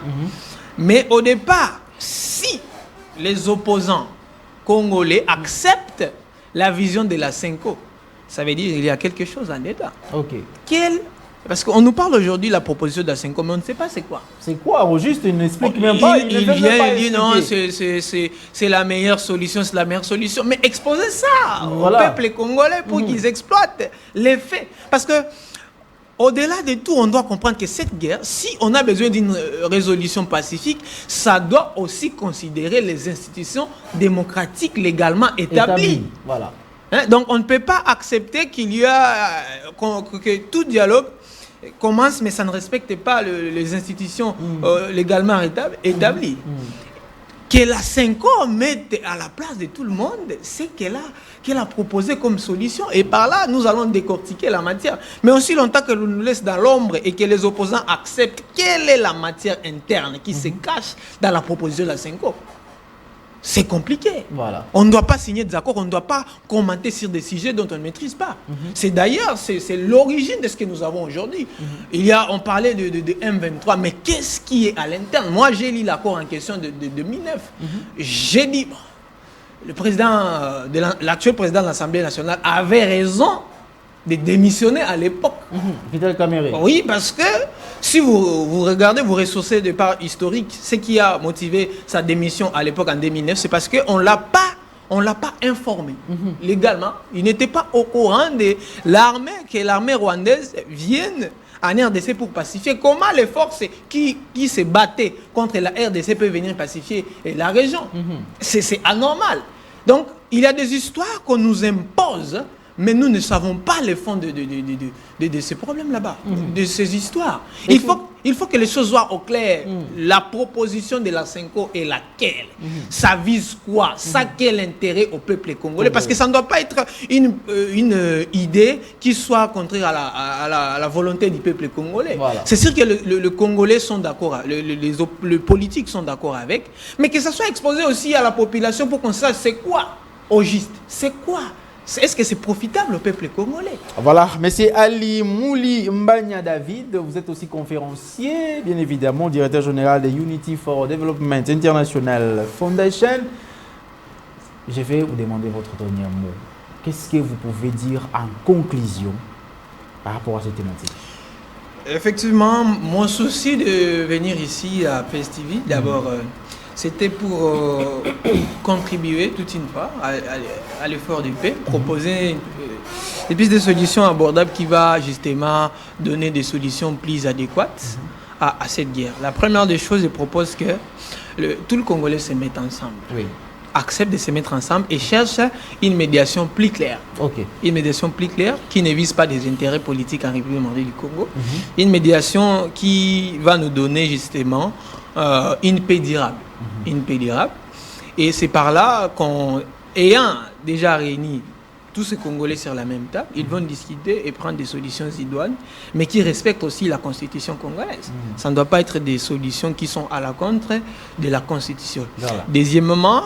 Mais au départ, si les opposants congolais acceptent la vision de la CENCO, ça veut dire qu'il y a quelque chose en dedans. Parce qu'on nous parle aujourd'hui de la proposition de la CENCO, mais on ne sait pas c'est quoi. C'est quoi? Au juste, il n'explique même pas. Il dit non, c'est la meilleure solution, c'est la meilleure solution. Mais exposez ça au peuple congolais pour qu'ils exploitent les faits. Parce que, au-delà de tout, on doit comprendre que cette guerre, si on a besoin d'une résolution pacifique, ça doit aussi considérer les institutions démocratiques légalement établies. Voilà. Donc, on ne peut pas accepter qu'il y a que tout dialogue commence, mais ça ne respecte pas les institutions légalement établies. Que la CENCO mette à la place de tout le monde, c'est qu'elle a proposé comme solution. Et par là, nous allons décortiquer la matière. Mais aussi longtemps que l'on nous laisse dans l'ombre et que les opposants acceptent quelle est la matière interne qui se cache dans la proposition de la CENCO, c'est compliqué. Voilà. On ne doit pas signer des accords, on ne doit pas commenter sur des sujets dont on ne maîtrise pas. C'est d'ailleurs, c'est l'origine de ce que nous avons aujourd'hui. On parlait de M23, mais qu'est-ce qui est à l'interne? Moi, j'ai lu l'accord en question de 2009. J'ai dit, l'actuel président de l'Assemblée nationale avait raison de démissionner à l'époque. Vital Kamerhe. Oui, parce que si vous regardez, vous ressourcez de part historique, ce qui a motivé sa démission à l'époque en 2009, c'est parce qu'on ne l'a pas informé légalement. Il n'était pas au courant de que l'armée rwandaise vienne en RDC pour pacifier. Comment les forces qui se battaient contre la RDC peuvent venir pacifier la région? C'est anormal. Donc, il y a des histoires qu'on nous impose, mais nous ne savons pas le fond de ces problèmes là-bas, de ces histoires. Il faut que les choses soient au clair. La proposition de la CENCO est laquelle? Ça vise quoi? Ça quel intérêt au peuple congolais? Parce que ça ne doit pas être une idée qui soit contraire à la volonté du peuple congolais. Voilà. C'est sûr que les Congolais sont d'accord, les politiques sont d'accord avec, mais que ça soit exposé aussi à la population pour qu'on sache c'est quoi au juste. C'est quoi? Est-ce que c'est profitable au peuple congolais? Voilà, monsieur Ali Mouli Mbanya David, vous êtes aussi conférencier, bien évidemment, directeur général de Unity for Development International Foundation. Je vais vous demander votre dernier mot. Qu'est-ce que vous pouvez dire en conclusion par rapport à cette thématique? Effectivement, mon souci de venir ici à PSTV, d'abord, c'était pour contribuer toute une part à l'effort de paix, proposer des pistes de solutions abordables qui va justement donner des solutions plus adéquates à cette guerre. La première des choses, je propose que tout le Congolais se mette ensemble. Oui. Accepte de se mettre ensemble et cherche une médiation plus claire. Ok. Une médiation plus claire qui ne vise pas des intérêts politiques en République démocratique du Congo. Une médiation qui va nous donner justement une paix durable. Une paix durable. Et c'est par là ayant déjà réuni tous ces Congolais sur la même table, ils vont discuter et prendre des solutions idoines, mais qui respectent aussi la Constitution congolaise. Ça ne doit pas être des solutions qui sont à la contre de la Constitution. Voilà. Deuxièmement,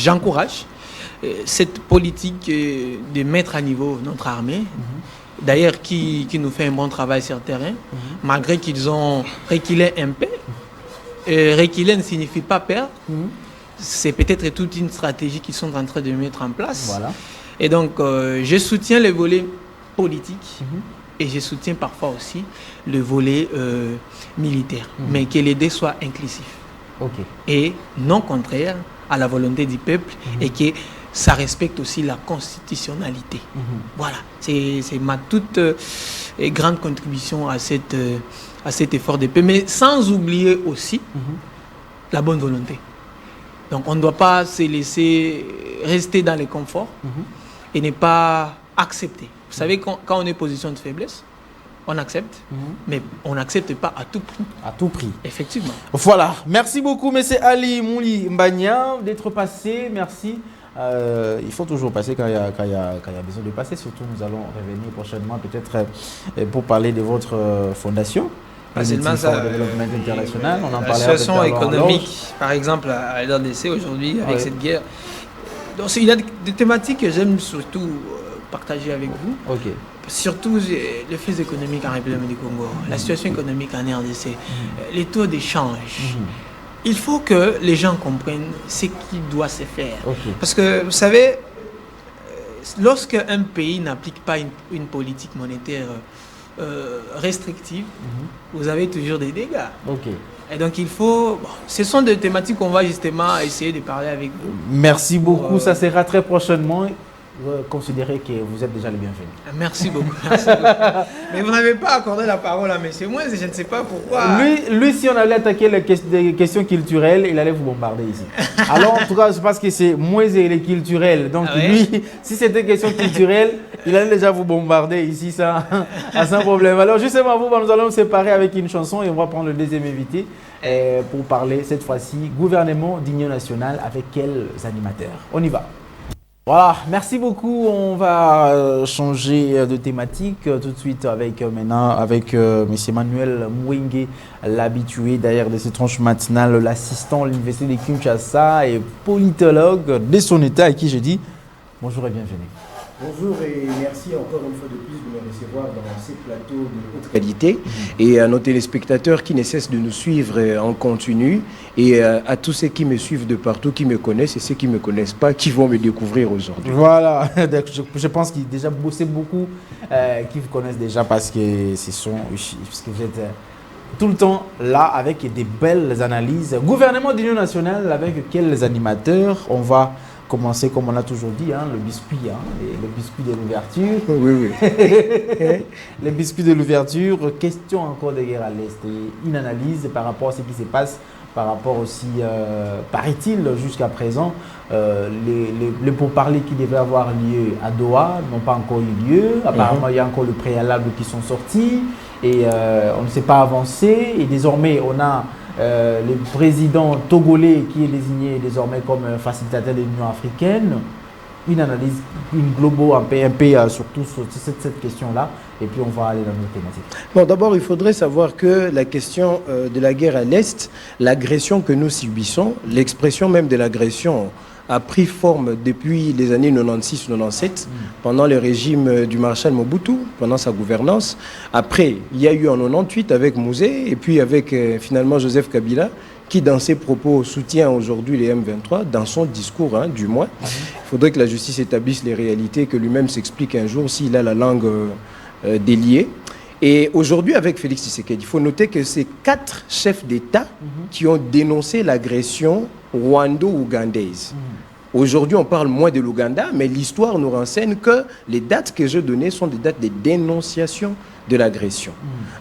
j'encourage cette politique de mettre à niveau notre armée, d'ailleurs qui nous fait un bon travail sur le terrain, malgré qu'ils ont reculé un peu. Reculer ne signifie pas perdre. C'est peut-être toute une stratégie qu'ils sont en train de mettre en place. Voilà. Et donc, je soutiens le volet politique et je soutiens parfois aussi le volet militaire, mais que les deux soient inclusifs et non contraires à la volonté du peuple et que ça respecte aussi la constitutionnalité. Voilà, c'est ma toute grande contribution à cet effort de paix, mais sans oublier aussi la bonne volonté. Donc on ne doit pas se laisser rester dans le confort et ne pas accepter. Vous savez, quand on est en position de faiblesse, on accepte, mais on n'accepte pas à tout prix. À tout prix. Effectivement. Voilà. Merci beaucoup, M. Ali Mouli Mbagna, d'être passé. Merci. Il faut toujours passer quand il y a besoin de passer. Surtout, nous allons revenir prochainement, peut-être pour parler de votre fondation. Pas seulement ça, développement international, on en la situation économique, par exemple, à l'RDC aujourd'hui, avec cette guerre. Donc, il y a des thématiques que j'aime surtout partager avec vous. Surtout les faits économiques en République du Congo, la situation économique en RDC, les taux d'échange. Il faut que les gens comprennent ce qui doit se faire. Parce que, vous savez, lorsque un pays n'applique pas une politique monétaire restrictive, vous avez toujours des dégâts. Et donc il faut... ce sont des thématiques qu'on va justement essayer de parler avec vous. Merci beaucoup, ça sera très prochainement. Considérez que vous êtes déjà le bienvenu. Merci beaucoup. Merci beaucoup. Mais vous n'avez pas accordé la parole à monsieur. Moi, je ne sais pas pourquoi. Lui, si on allait attaquer les questions culturelles, il allait vous bombarder ici. Alors, en tout cas, je pense que c'est moins les culturels. Donc, lui, si c'était question culturelle, il allait déjà vous bombarder ici sans problème. Alors, justement, nous allons nous séparer avec une chanson et on va prendre le deuxième invité pour parler cette fois-ci gouvernement d'union nationale avec quels animateurs. On y va. Voilà, merci beaucoup. On va changer de thématique tout de suite avec maintenant avec M. Manuel Mwenge, l'habitué derrière de ces tranches matinales, l'assistant à l'université de Kinshasa et politologue de son état, à qui je dis bonjour et bienvenue. Bonjour et merci encore une fois de plus de me recevoir dans ces plateaux de haute qualité et à nos téléspectateurs qui ne cessent de nous suivre en continu et à tous ceux qui me suivent de partout, qui me connaissent et ceux qui ne me connaissent pas, qui vont me découvrir aujourd'hui. Voilà, je pense qu'il déjà bossé beaucoup qui vous connaissent déjà parce que vous êtes tout le temps là avec des belles analyses. Gouvernement d'union nationale avec quels animateurs? On va commencer comme on a toujours dit, le biscuit, le biscuit de l'ouverture. Oui. Le biscuit de l'ouverture, question encore de guerre à l'Est. Une analyse par rapport à ce qui se passe, par rapport aussi, paraît-il, jusqu'à présent, les pourparlers qui devaient avoir lieu à Doha n'ont pas encore eu lieu. Apparemment, il y a encore le préalable qui sont sortis et on ne s'est pas avancé. Et désormais, on a le président togolais qui est désigné désormais comme facilitateur de l'Union africaine. Une analyse, une globaux un peu surtout sur cette question-là, et puis on va aller dans notre thématique. Bon, d'abord, il faudrait savoir que la question de la guerre à l'Est, l'agression que nous subissons, l'expression même de l'agression a pris forme depuis les années 96-97, pendant le régime du maréchal Mobutu, pendant sa gouvernance. Après, il y a eu en 98 avec Mouzé, et puis avec finalement Joseph Kabila, qui dans ses propos soutient aujourd'hui les M23, dans son discours du moins. Il faudrait que la justice établisse les réalités, que lui-même s'explique un jour s'il a la langue déliée. Et aujourd'hui, avec Félix Tshisekedi, il faut noter que c'est 4 chefs d'État qui ont dénoncé l'agression rwando-ougandaise. Aujourd'hui, on parle moins de l'Ouganda, mais l'histoire nous renseigne que les dates que je donnais sont des dates de dénonciation de l'agression.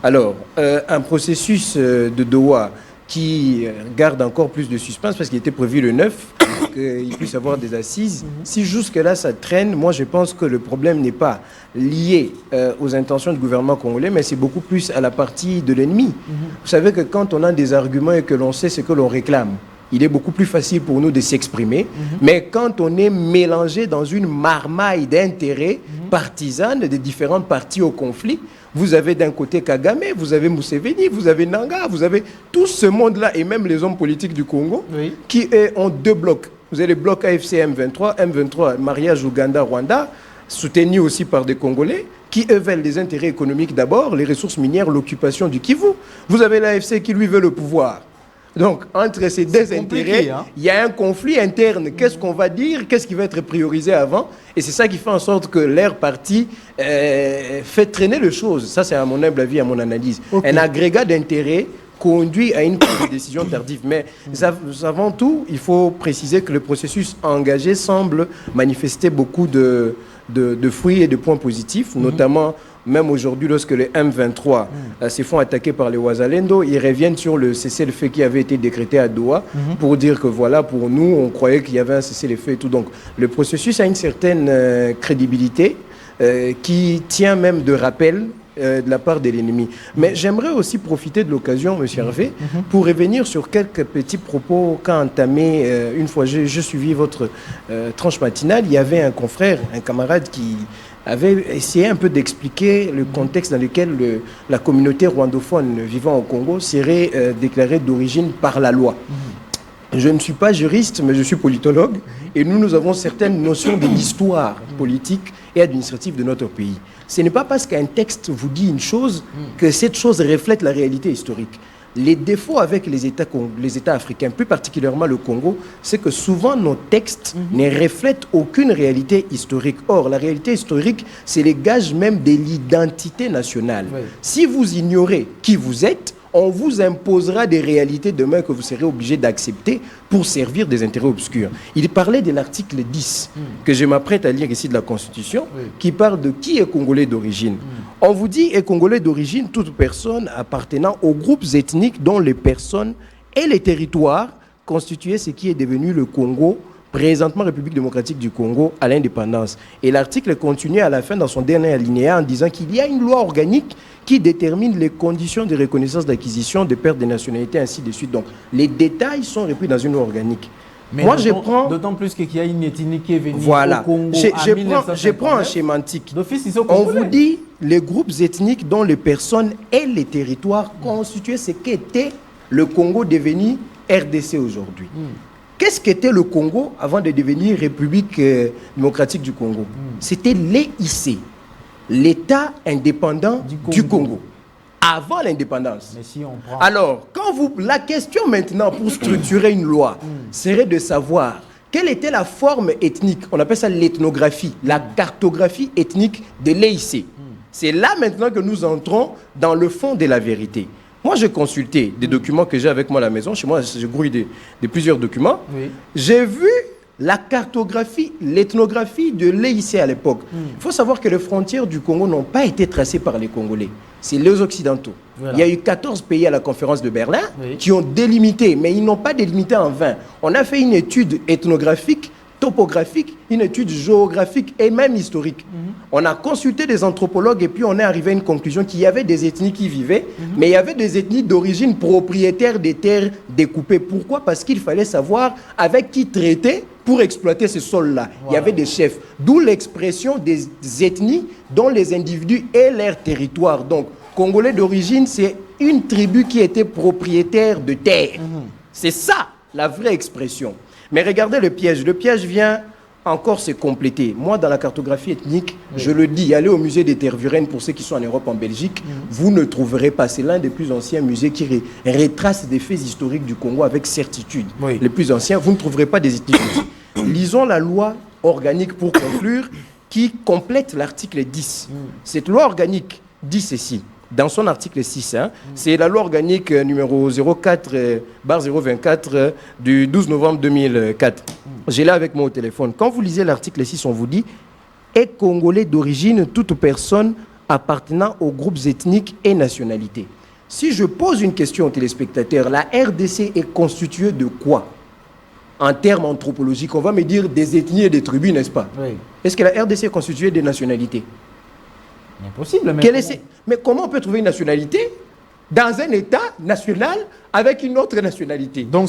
Alors, un processus de Doha qui garde encore plus de suspense parce qu'il était prévu le 9, qu'il puisse y avoir des assises. Si jusque-là ça traîne, moi je pense que le problème n'est pas lié aux intentions du gouvernement congolais, mais c'est beaucoup plus à la partie de l'ennemi. Vous savez que quand on a des arguments et que l'on sait ce que l'on réclame, il est beaucoup plus facile pour nous de s'exprimer. Mais quand on est mélangé dans une marmaille d'intérêts partisanes de différentes parties au conflit, vous avez d'un côté Kagame, vous avez Museveni, vous avez Nanga, vous avez tout ce monde-là et même les hommes politiques du Congo qui ont deux blocs. Vous avez le bloc AFC M23, mariage Ouganda-Rwanda, soutenu aussi par des Congolais qui eux veulent les intérêts économiques d'abord, les ressources minières, l'occupation du Kivu. Vous avez l'AFC qui lui veut le pouvoir. Donc, entre ces deux intérêts, il y a un conflit interne. Qu'est-ce qu'on va dire? Qu'est-ce qui va être priorisé avant? Et c'est ça qui fait en sorte que leur parti fait traîner les choses. Ça, c'est à mon humble avis, à mon analyse. Un agrégat d'intérêts conduit à une décision tardive. Mais avant tout, il faut préciser que le processus engagé semble manifester beaucoup de fruits et de points positifs, notamment même aujourd'hui, lorsque les M23 se font attaquer par les Ouazalendo, ils reviennent sur le cessez-le-feu qui avait été décrété à Doha pour dire que voilà, pour nous, on croyait qu'il y avait un cessez-le-feu et tout. Donc, le processus a une certaine crédibilité qui tient même de rappel de la part de l'ennemi. Mais j'aimerais aussi profiter de l'occasion, M. Hervé, pour revenir sur quelques petits propos qu'a entamé, une fois j'ai suivi votre tranche matinale, il y avait un confrère, un camarade qui avait essayé un peu d'expliquer le contexte dans lequel la communauté rwandophone vivant au Congo serait déclarée d'origine par la loi. Je ne suis pas juriste, mais je suis politologue, et nous avons certaines notions de l'histoire politique et administrative de notre pays. Ce n'est pas parce qu'un texte vous dit une chose que cette chose reflète la réalité historique. Les défauts avec les États africains, plus particulièrement le Congo, c'est que souvent nos textes ne reflètent aucune réalité historique. Or, la réalité historique, c'est les gages même de l'identité nationale. Si vous ignorez qui vous êtes, on vous imposera des réalités demain que vous serez obligé d'accepter pour servir des intérêts obscurs. Il parlait de l'article 10, que je m'apprête à lire ici de la Constitution, qui parle de qui est Congolais d'origine. On vous dit est Congolais d'origine toute personne appartenant aux groupes ethniques dont les personnes et les territoires constituaient ce qui est devenu le Congo, présentement République démocratique du Congo, à l'indépendance. Et l'article continue à la fin dans son dernier alinéa en disant qu'il y a une loi organique qui détermine les conditions de reconnaissance d'acquisition, de perte de nationalité, ainsi de suite. Donc, les détails sont repris dans une loi organique. Mais moi, je prends... D'autant plus qu'il y a une ethnie qui est venue au Congo je prends un schématique. On vous dit les groupes ethniques dont les personnes et les territoires constituaient ce qu'était le Congo devenu RDC aujourd'hui. Qu'est-ce qu'était le Congo avant de devenir République démocratique du Congo? C'était l'EIC, l'État indépendant du Congo, avant l'indépendance. Si prend... Alors, la question maintenant pour structurer une loi serait de savoir quelle était la forme ethnique, on appelle ça l'ethnographie, la cartographie ethnique de l'EIC. C'est là maintenant que nous entrons dans le fond de la vérité. Moi, j'ai consulté des documents que j'ai avec moi à la maison. Chez moi, je grouille de plusieurs documents. J'ai vu la cartographie, l'ethnographie de l'EIC à l'époque. Il faut savoir que les frontières du Congo n'ont pas été tracées par les Congolais. C'est les Occidentaux. Il y a eu 14 pays à la conférence de Berlin qui ont délimité, mais ils n'ont pas délimité en vain. On a fait une étude ethnographique, topographique, une étude géographique et même historique. On a consulté des anthropologues et puis on est arrivé à une conclusion qu'il y avait des ethnies qui vivaient, mais il y avait des ethnies d'origine propriétaires des terres découpées. Pourquoi? Parce qu'il fallait savoir avec qui traiter pour exploiter ce sol-là. Il y avait des chefs. D'où l'expression des ethnies dont les individus et leur territoire. Donc, Congolais d'origine, c'est une tribu qui était propriétaire de terres. C'est ça, la vraie expression. Mais regardez le piège. Le piège vient encore se compléter. Moi, dans la cartographie ethnique, je le dis, allez au musée des Tervuren pour ceux qui sont en Europe, en Belgique, vous ne trouverez pas. C'est l'un des plus anciens musées qui retrace des faits historiques du Congo avec certitude. Les plus anciens, vous ne trouverez pas des ethnies. Lisons la loi organique pour conclure qui complète l'article 10. Cette loi organique dit ceci. Dans son article 6, c'est la loi organique numéro 04/024 du 12 novembre 2004. j'ai là avec moi au téléphone. Quand vous lisez l'article 6, on vous dit « Est congolais d'origine toute personne appartenant aux groupes ethniques et nationalités ». Si je pose une question aux téléspectateurs, la RDC est constituée de quoi? En termes anthropologiques, on va me dire des ethnies et des tribus, n'est-ce pas? Oui. Est-ce que la RDC est constituée des nationalités? Impossible. Mais comment on peut trouver une nationalité dans un État national avec une autre nationalité? Donc,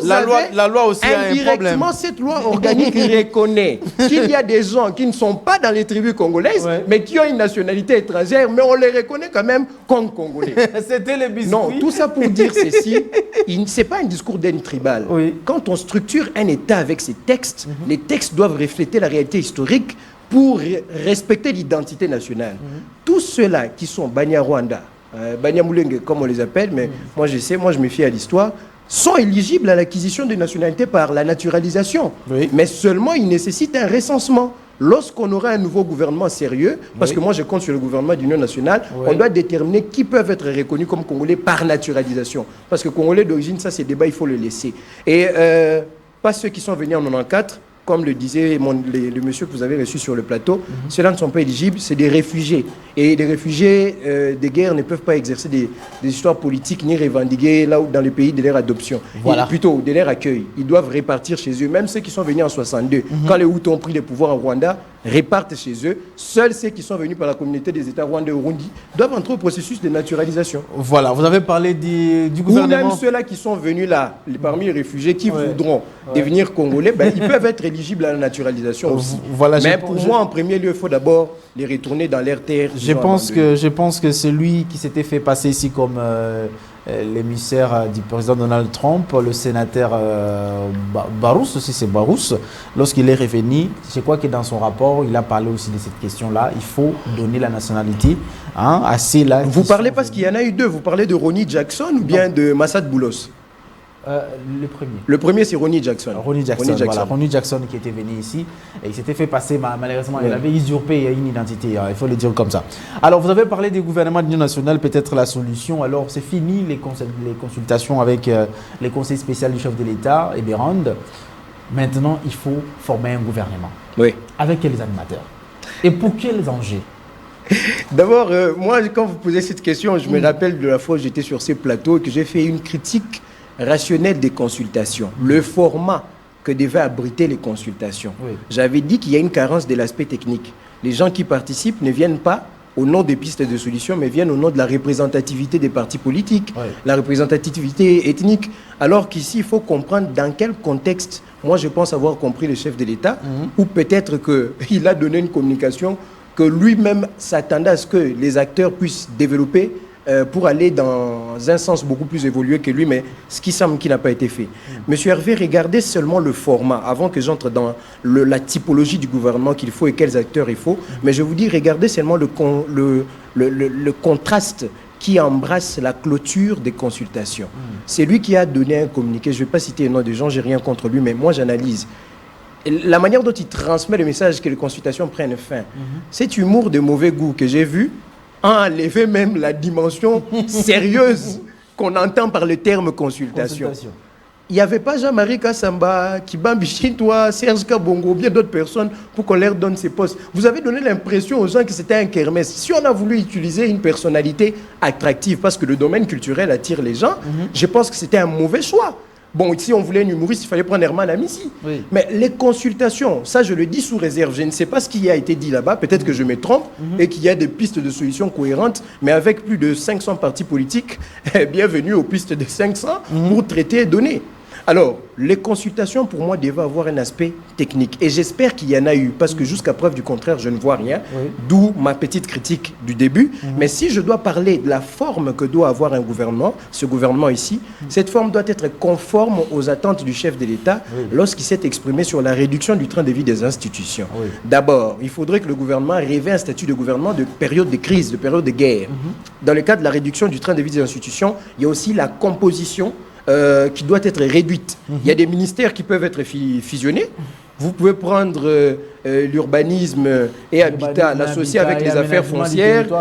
la loi aussi a un problème. Indirectement, cette loi organique reconnaît qu'il y a des gens qui ne sont pas dans les tribus congolaises, mais qui ont une nationalité étrangère, mais on les reconnaît quand même comme congolais. C'était les biscuits. Non, tout ça pour dire ceci, ce n'est pas un discours d'haine tribale. Oui. Quand on structure un État avec ses textes, les textes doivent refléter la réalité historique pour respecter l'identité nationale. Tous ceux-là qui sont Banyarwanda, Banyamulenge, comme on les appelle, mais moi je me fie à l'histoire, sont éligibles à l'acquisition de nationalité par la naturalisation. Oui. Mais seulement, ils nécessitent un recensement. Lorsqu'on aura un nouveau gouvernement sérieux, parce que moi je compte sur le gouvernement d'union nationale, on doit déterminer qui peuvent être reconnus comme Congolais par naturalisation. Parce que Congolais d'origine, ça c'est débat, il faut le laisser. Et pas ceux qui sont venus en 94, comme le disait le monsieur que vous avez reçu sur le plateau, ceux-là ne sont pas éligibles, c'est des réfugiés. Et les réfugiés de guerre ne peuvent pas exercer des histoires politiques ni revendiquer là où, dans les pays de leur adoption. Voilà. Plutôt de leur accueil. Ils doivent répartir chez eux. Même ceux qui sont venus en 62, quand les Hutus ont pris le pouvoir en Rwanda, répartent chez eux. Seuls ceux qui sont venus par la communauté des États rwandais et Burundi doivent entrer au processus de naturalisation. Voilà, vous avez parlé du gouvernement. Ou même ceux-là qui sont venus là, parmi les réfugiés qui voudront devenir congolais, ils peuvent être éligibles à la naturalisation aussi. Voilà, mais pour moi, en premier lieu, il faut d'abord les retourner dans leur terre. Je pense que c'est lui qui s'était fait passer ici comme l'émissaire du président Donald Trump, le sénateur Barousse, aussi c'est Barousse, lorsqu'il est revenu, je crois que dans son rapport, il a parlé aussi de cette question-là. Il faut donner la nationalité à ceux-là. Vous parlez parce qu'il y en a eu deux. Vous parlez de Ronnie Jackson ou bien de Massad Boulos? Le premier. Le premier, c'est Ronnie Jackson. Ronnie Jackson qui était venu ici et il s'était fait passer, malheureusement, il avait usurpé une identité, il faut le dire comme ça. Alors, vous avez parlé du gouvernement d'union nationale, peut-être la solution. Alors, c'est fini les consultations avec les conseils spéciaux du chef de l'État et Bérand. Maintenant, il faut former un gouvernement. Oui. Avec quels animateurs? Et pour quels enjeux? D'abord, moi, quand vous posez cette question, je me rappelle de la fois où j'étais sur ces plateaux et que j'ai fait une critique rationnel des consultations, le format que devaient abriter les consultations. Oui. J'avais dit qu'il y a une carence de l'aspect technique. Les gens qui participent ne viennent pas au nom des pistes de solutions, mais viennent au nom de la représentativité des partis politiques, la représentativité ethnique. Alors qu'ici, il faut comprendre dans quel contexte, moi je pense avoir compris le chef de l'État, ou peut-être qu'il a donné une communication que lui-même s'attendait à ce que les acteurs puissent développer pour aller dans un sens beaucoup plus évolué que lui, mais ce qui semble qu'il n'a pas été fait. Monsieur Hervé, regardez seulement le format, avant que j'entre dans la typologie du gouvernement qu'il faut et quels acteurs il faut, mais je vous dis, regardez seulement le contraste qui embrasse la clôture des consultations. C'est lui qui a donné un communiqué, je ne vais pas citer le nom des gens, j'ai rien contre lui, mais moi j'analyse. La manière dont il transmet le message que les consultations prennent fin, cet humour de mauvais goût que j'ai vu, a enlevé même la dimension sérieuse qu'on entend par le terme consultation. Il n'y avait pas Jean-Marie Kassamba, Kibambi Chintwa, Serge Kabongo, bien d'autres personnes pour qu'on leur donne ces postes. Vous avez donné l'impression aux gens que c'était un kermesse. Si on a voulu utiliser une personnalité attractive parce que le domaine culturel attire les gens, je pense que c'était un mauvais choix. Bon, ici, on voulait un humoriste, il fallait prendre Herman Amissi. Oui. Mais les consultations, ça, je le dis sous réserve. Je ne sais pas ce qui a été dit là-bas. Peut-être que je me trompe et qu'il y a des pistes de solutions cohérentes. Mais avec plus de 500 partis politiques, bienvenue aux pistes de 500 pour traiter et donner. Alors, les consultations, pour moi, devaient avoir un aspect technique. Et j'espère qu'il y en a eu, parce que jusqu'à preuve du contraire, je ne vois rien. Oui. D'où ma petite critique du début. Mais si je dois parler de la forme que doit avoir un gouvernement, ce gouvernement ici, cette forme doit être conforme aux attentes du chef de l'État lorsqu'il s'est exprimé sur la réduction du train de vie des institutions. Oui. D'abord, il faudrait que le gouvernement revêt un statut de gouvernement de période de crise, de période de guerre. Dans le cas de la réduction du train de vie des institutions, il y a aussi la composition qui doit être réduite. Il y a des ministères qui peuvent être fusionnés Vous pouvez prendre l'urbanisme et habitat, l'associer avec les affaires foncières. Tout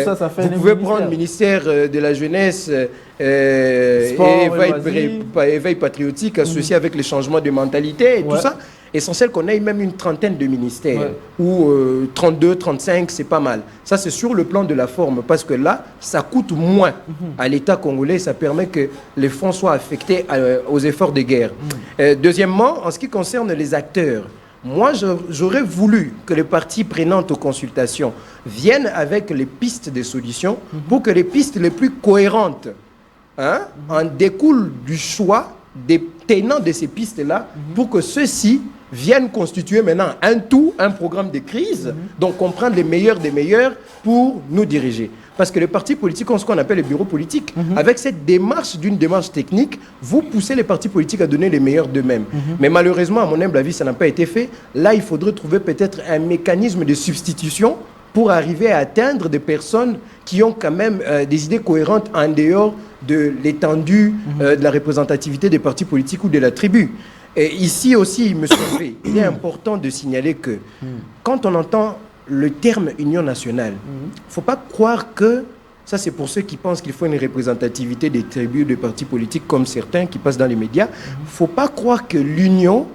ça, ça fait vous pouvez prendre le ministère de la jeunesse éveil patriotique associé avec les changements de mentalité et tout ça. Essentiel qu'on ait même une trentaine de ministères ou 32, 35, c'est pas mal. Ça, c'est sur le plan de la forme parce que là, ça coûte moins à l'État congolais. Ça permet que les fonds soient affectés aux efforts de guerre. Deuxièmement, en ce qui concerne les acteurs, moi, j'aurais voulu que les parties prenantes aux consultations viennent avec les pistes de solutions pour que les pistes les plus cohérentes en découlent du choix des tenants de ces pistes-là pour que ceux-ci viennent constituer maintenant un programme de crise, donc comprendre les meilleurs des meilleurs pour nous diriger. Parce que les partis politiques ont ce qu'on appelle les bureaux politiques. Avec cette démarche d'une démarche technique, vous poussez les partis politiques à donner les meilleurs d'eux-mêmes. Mais malheureusement, à mon humble avis, ça n'a pas été fait. Là, il faudrait trouver peut-être un mécanisme de substitution pour arriver à atteindre des personnes qui ont quand même des idées cohérentes en dehors de l'étendue de la représentativité des partis politiques ou de la tribu. Et ici aussi, M. P, il est important de signaler que quand on entend le terme Union nationale, il ne faut pas croire que, ça c'est pour ceux qui pensent qu'il faut une représentativité des tribus, des partis politiques comme certains qui passent dans les médias, il ne faut pas croire que l'union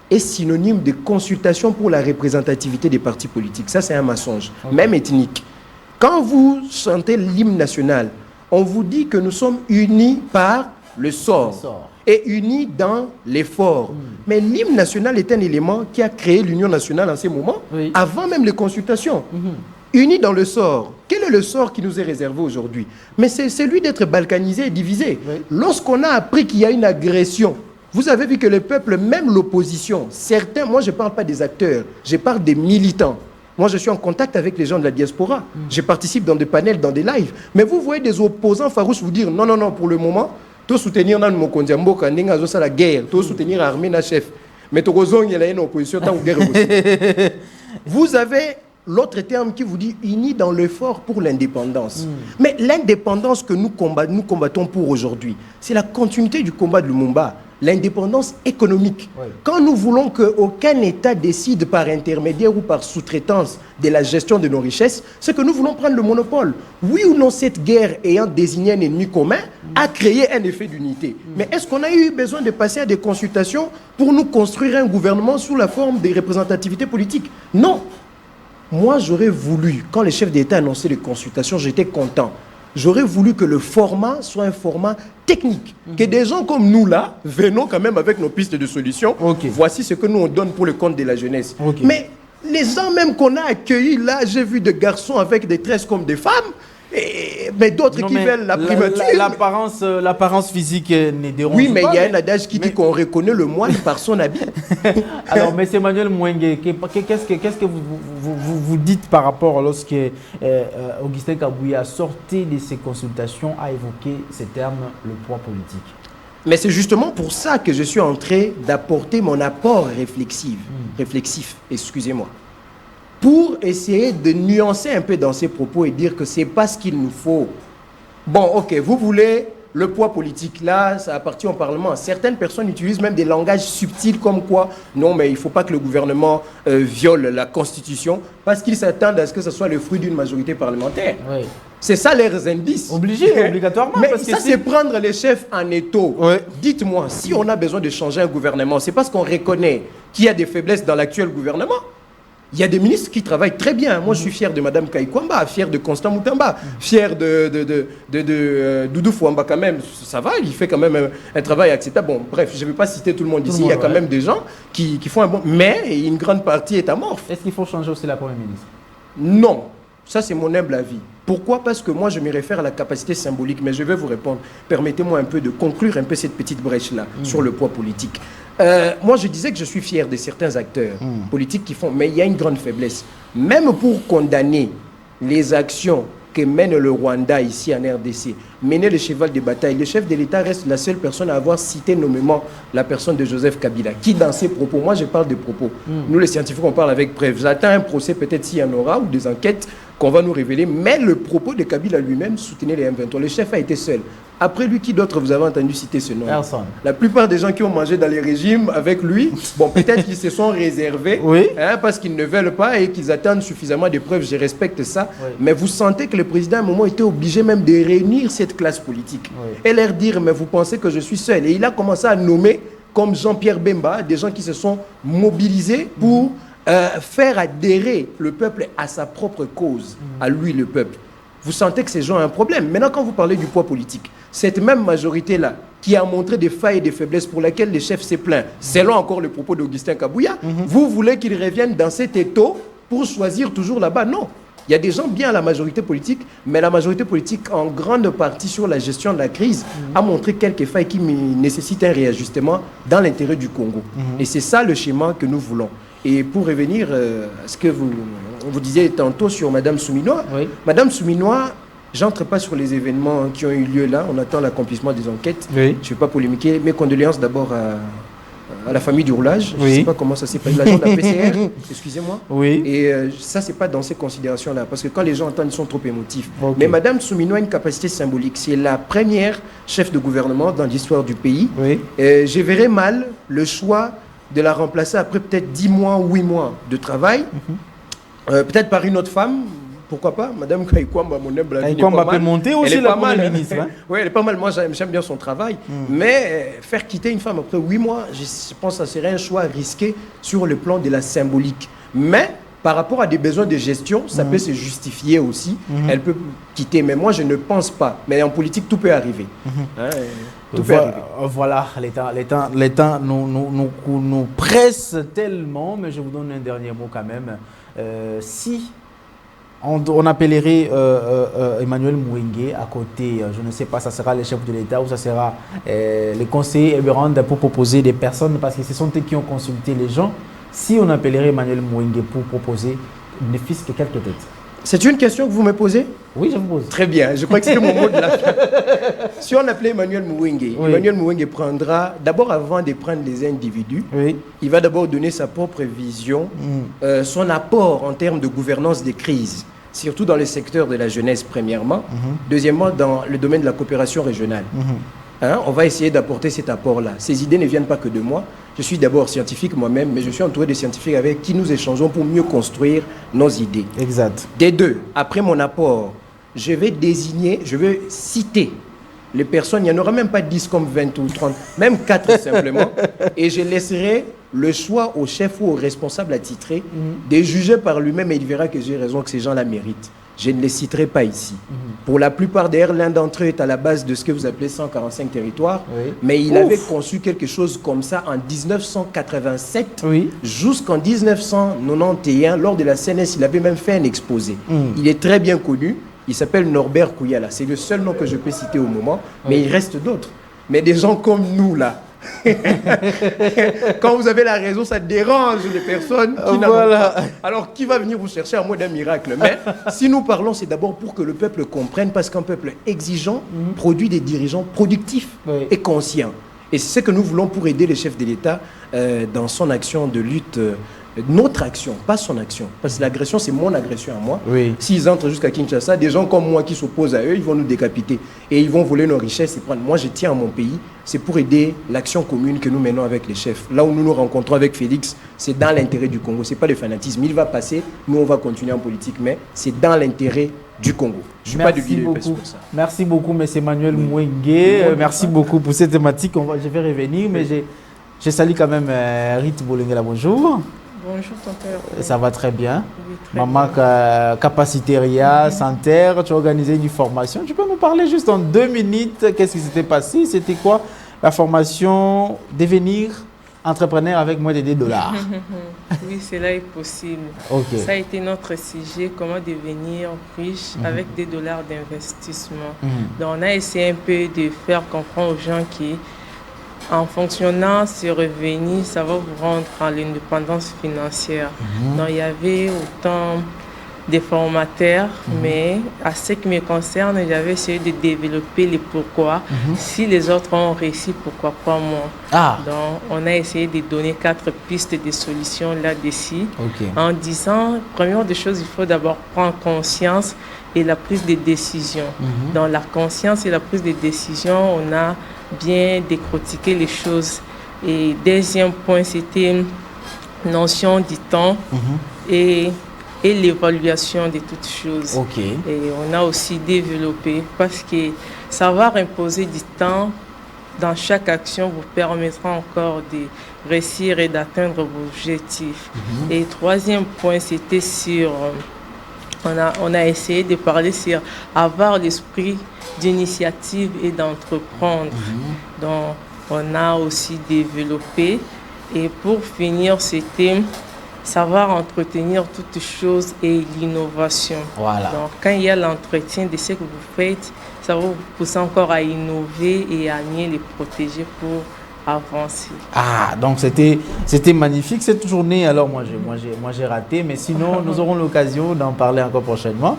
est synonyme de consultation pour la représentativité des partis politiques. Ça c'est un mensonge, même ethnique. Quand vous chantez l'hymne national, on vous dit que nous sommes unis par le sort. Et unis dans l'effort. Mais l'hymne national est un élément qui a créé l'Union nationale en ces moments, avant même les consultations. Unis dans le sort. Quel est le sort qui nous est réservé aujourd'hui? Mais c'est celui d'être balkanisé et divisé. Lorsqu'on a appris qu'il y a une agression, vous avez vu que le peuple, même l'opposition, certains, moi je ne parle pas des acteurs, je parle des militants. Moi, je suis en contact avec les gens de la diaspora. Je participe dans des panels, dans des lives. Mais vous voyez des opposants farouches vous dire non, non, non, pour le moment, tout soutenir dans le Mokonzi Mboka, la guerre, tout soutenir l'armée, la chef. Mais tout il y a une opposition, tant guerre aussi. Vous avez l'autre terme qui vous dit unis dans l'effort pour l'indépendance. Mais l'indépendance que nous combattons pour aujourd'hui, c'est la continuité du combat de Lumumba. L'indépendance économique. Quand nous voulons qu'aucun État décide par intermédiaire ou par sous-traitance de la gestion de nos richesses, c'est que nous voulons prendre le monopole. Oui ou non, cette guerre ayant désigné un ennemi commun a créé un effet d'unité. Mais est-ce qu'on a eu besoin de passer à des consultations pour nous construire un gouvernement sous la forme des représentativités politiques? Non. Moi, j'aurais voulu, quand les chefs d'État annonçaient les consultations, j'étais content. J'aurais voulu que le format soit un format technique. Que des gens comme nous, là, venons quand même avec nos pistes de solutions. Voici ce que nous, on donne pour le compte de la jeunesse. Mais les gens même qu'on a accueillis, là, j'ai vu des garçons avec des tresses comme des femmes, mais d'autres qui veulent la primature. L'apparence physique ne dérange pas. Oui, mais il y a un adage qui dit qu'on reconnaît le moine par son habit. Alors, M. Emmanuel Mwengue, qu'est-ce que vous dites par rapport lorsque Augustin Kabouya, sorti de ces consultations, a évoqué ces termes, le poids politique? Mais c'est justement pour ça que je suis en train d'apporter mon apport réflexif, excusez-moi, pour essayer de nuancer un peu dans ses propos et dire que ce n'est pas ce qu'il nous faut. Bon, ok, vous voulez le poids politique, là, ça appartient au Parlement. Certaines personnes utilisent même des langages subtils comme quoi, non, mais il ne faut pas que le gouvernement viole la Constitution parce qu'ils s'attendent à ce que ce soit le fruit d'une majorité parlementaire. C'est ça leurs indices. Obligatoirement. Mais parce ça, c'est prendre les chefs en étau. Dites-moi, si on a besoin de changer un gouvernement, c'est parce qu'on reconnaît qu'il y a des faiblesses dans l'actuel gouvernement. Il y a des ministres qui travaillent très bien. Moi, je suis fier de Mme Kaikwamba, fier de Constant Moutamba, fier de Doudou Fouamba quand même. Ça va, il fait quand même un travail acceptable. Bon, bref, je ne vais pas citer tout le monde ici. Il y a quand même des gens qui font un bon... Mais une grande partie est amorphe. Est-ce qu'il faut changer aussi la Première ministre? Non. Ça, c'est mon humble avis. Pourquoi? Parce que moi, je me réfère à la capacité symbolique. Mais je vais vous répondre. Permettez-moi un peu de conclure un peu cette petite brèche-là sur le poids politique. Moi, je disais que je suis fier de certains acteurs politiques qui font... Mais il y a une grande faiblesse. Même pour condamner les actions que mène le Rwanda ici en RDC, mener le cheval de bataille. Le chef de l'État reste la seule personne à avoir cité nommément la personne de Joseph Kabila, qui dans ses propos, moi je parle de propos, nous les scientifiques on parle avec preuve, j'attends un procès peut-être s'il y en aura, ou des enquêtes qu'on va nous révéler, mais le propos de Kabila lui-même soutenait les M23. Le chef a été seul. Après lui, qui d'autre vous avez entendu citer ce nom? Personne. La plupart des gens qui ont mangé dans les régimes avec lui, bon, peut-être qu'ils se sont réservés, Oui. parce qu'ils ne veulent pas et qu'ils attendent suffisamment de preuves. Je respecte ça. Oui. Mais vous sentez que le président, à un moment, était obligé même de réunir cette classe politique Oui. et leur dire, mais vous pensez que je suis seul? Et il a commencé à nommer, comme Jean-Pierre Bemba, des gens qui se sont mobilisés pour faire adhérer le peuple à sa propre cause, à lui, le peuple. Vous sentez que ces gens ont un problème. Maintenant, quand vous parlez du poids politique, cette même majorité-là, qui a montré des failles et des faiblesses pour lesquelles le chef s'est plaint, selon encore le propos d'Augustin Kabouya, vous voulez qu'il revienne dans cet étau pour choisir toujours là-bas? Non. Il y a des gens bien à la majorité politique, mais la majorité politique, en grande partie sur la gestion de la crise, a montré quelques failles qui nécessitent un réajustement dans l'intérêt du Congo. Et c'est ça le schéma que nous voulons. Et pour revenir à ce que vous disiez tantôt sur Mme Souminois, Oui. Mme Souminois, j'entre pas sur les événements qui ont eu lieu là, on attend l'accomplissement des enquêtes. Oui. Je ne vais pas polémiquer. Mes condoléances d'abord à la famille du roulage. Je Oui. ne sais pas comment ça s'est passé. L'agent de la PCR, excusez-moi. Oui. Et ça, c'est pas dans ces considérations-là. Parce que quand les gens entendent, ils sont trop émotifs. Ok. Mais Mme Souminois a une capacité symbolique. C'est la première chef de gouvernement dans l'histoire du pays. Oui. Je verrais mal le choix de la remplacer après peut-être 10 mois, 8 mois de travail. Peut-être par une autre femme. Pourquoi pas? Madame Kaikwamba, mon humble avis, Kaikwamba n'est pas peut mal. monter aussi, Elle est la pas mal, première ministre, hein. Oui, elle est pas mal. Moi, j'aime bien son travail. Mais faire quitter une femme après 8 mois, je pense que ça serait un choix risqué sur le plan de la symbolique. Mais par rapport à des besoins de gestion, ça peut se justifier aussi. Elle peut quitter. Mais moi, je ne pense pas. Mais en politique, tout peut arriver. Hein, tout peut arriver. Voilà, les temps nous pressent tellement, mais je vous donne un dernier mot quand même. Si on appellerait Emmanuel Mouingue à côté, je ne sais pas, ça sera le chef de l'État ou ça sera les conseillers Eberand pour proposer des personnes, parce que ce sont eux qui ont consulté les gens. Si on appellerait Emmanuel Mouingue pour proposer, ne fût-ce que quelques têtes. C'est une question que vous me posez? Oui, je vous pose. Très bien, je crois que c'était mon mot de la fin. Si on appelait Emmanuel Mouingue, Oui. Emmanuel Mouingue prendra, d'abord avant de prendre les individus, Oui. il va d'abord donner sa propre vision, son apport en termes de gouvernance des crises, surtout dans le secteur de la jeunesse premièrement, deuxièmement dans le domaine de la coopération régionale. Hein, on va essayer d'apporter cet apport-là. Ces idées ne viennent pas que de moi. Je suis d'abord scientifique moi-même, mais je suis entouré de scientifiques avec qui nous échangeons pour mieux construire nos idées. Exact. Des deux, après mon apport, je vais désigner, je vais citer les personnes, il n'y en aura même pas 10 comme 20 ou 30, même 4 simplement, et je laisserai le choix au chef ou au responsable attitré de juger par lui-même et il verra que j'ai raison, que ces gens-là méritent. Je ne les citerai pas ici. Pour la plupart d'ailleurs, l'un d'entre eux est à la base de ce que vous appelez 145 territoires, Oui. mais il avait conçu quelque chose comme ça en 1987 Oui. jusqu'en 1991, lors de la CNS, il avait même fait un exposé. Il est très bien connu, il s'appelle Norbert Kouyala. C'est le seul nom que je peux citer au moment, mais il reste d'autres. Mais des gens comme nous là, quand vous avez la raison, ça dérange les personnes qui n'en ont Voilà. pas. Alors qui va venir vous chercher à moi d'un miracle? Mais si nous parlons, c'est d'abord pour que le peuple comprenne, parce qu'un peuple exigeant produit des dirigeants productifs Oui. et conscients. Et c'est ce que nous voulons pour aider les chefs de l'État dans son action de lutte. Notre action, pas son action. Parce que l'agression, c'est mon agression à moi. Oui. S'ils entrent jusqu'à Kinshasa, des gens comme moi qui s'opposent à eux, ils vont nous décapiter. Et ils vont voler nos richesses et prendre. Moi, je tiens à mon pays. C'est pour aider l'action commune que nous menons avec les chefs. Là où nous nous rencontrons avec Félix, c'est dans l'intérêt du Congo. Ce n'est pas le fanatisme. Il va passer, nous, on va continuer en politique, mais c'est dans l'intérêt du Congo. Je ne suis pas de guide beaucoup. pour ça. Merci beaucoup, M. Emmanuel Mouingue. Merci beaucoup pour cette thématique. Je vais revenir, mais je salue quand même Rite Bolengela. Bonjour. Bonjour, tonton. Ça va très bien. Oui, très Maman Capacitaria, Santerre, tu as organisé une formation. Tu peux nous parler juste en 2 minutes, qu'est-ce qui s'était passé? C'était quoi la formation Devenir entrepreneur avec moins de $10? Oui, cela est possible. Ok. Ça a été notre sujet, comment devenir riche avec des dollars d'investissement. Donc, on a essayé un peu de faire comprendre aux gens qui, en fonctionnant ces revenus, ça va vous rendre à l'indépendance financière. Donc, il y avait autant des formateurs, mais à ce qui me concerne, j'avais essayé de développer les pourquoi. Si les autres ont réussi, pourquoi pas moi? Donc, on a essayé de donner 4 pistes de solutions là-dessus, en disant, première des choses, il faut d'abord prendre conscience et la prise de décision. Dans la conscience et la prise de décision, on a bien décortiqué les choses. Et deuxième point, c'était notion du temps et l'évaluation de toutes choses. Et on a aussi développé, parce que savoir imposer du temps dans chaque action vous permettra encore de réussir et d'atteindre vos objectifs. Et troisième point, c'était sur, on a essayé de parler sur avoir l'esprit d'initiative et d'entreprendre. Donc, on a aussi développé. Et pour finir, c'était savoir entretenir toutes choses et l'innovation. Donc, quand il y a l'entretien de ce que vous faites, ça va vous pousser encore à innover et à mieux les protéger pour avancer. Donc c'était magnifique cette journée. Alors moi j'ai raté, mais sinon nous aurons l'occasion d'en parler encore prochainement.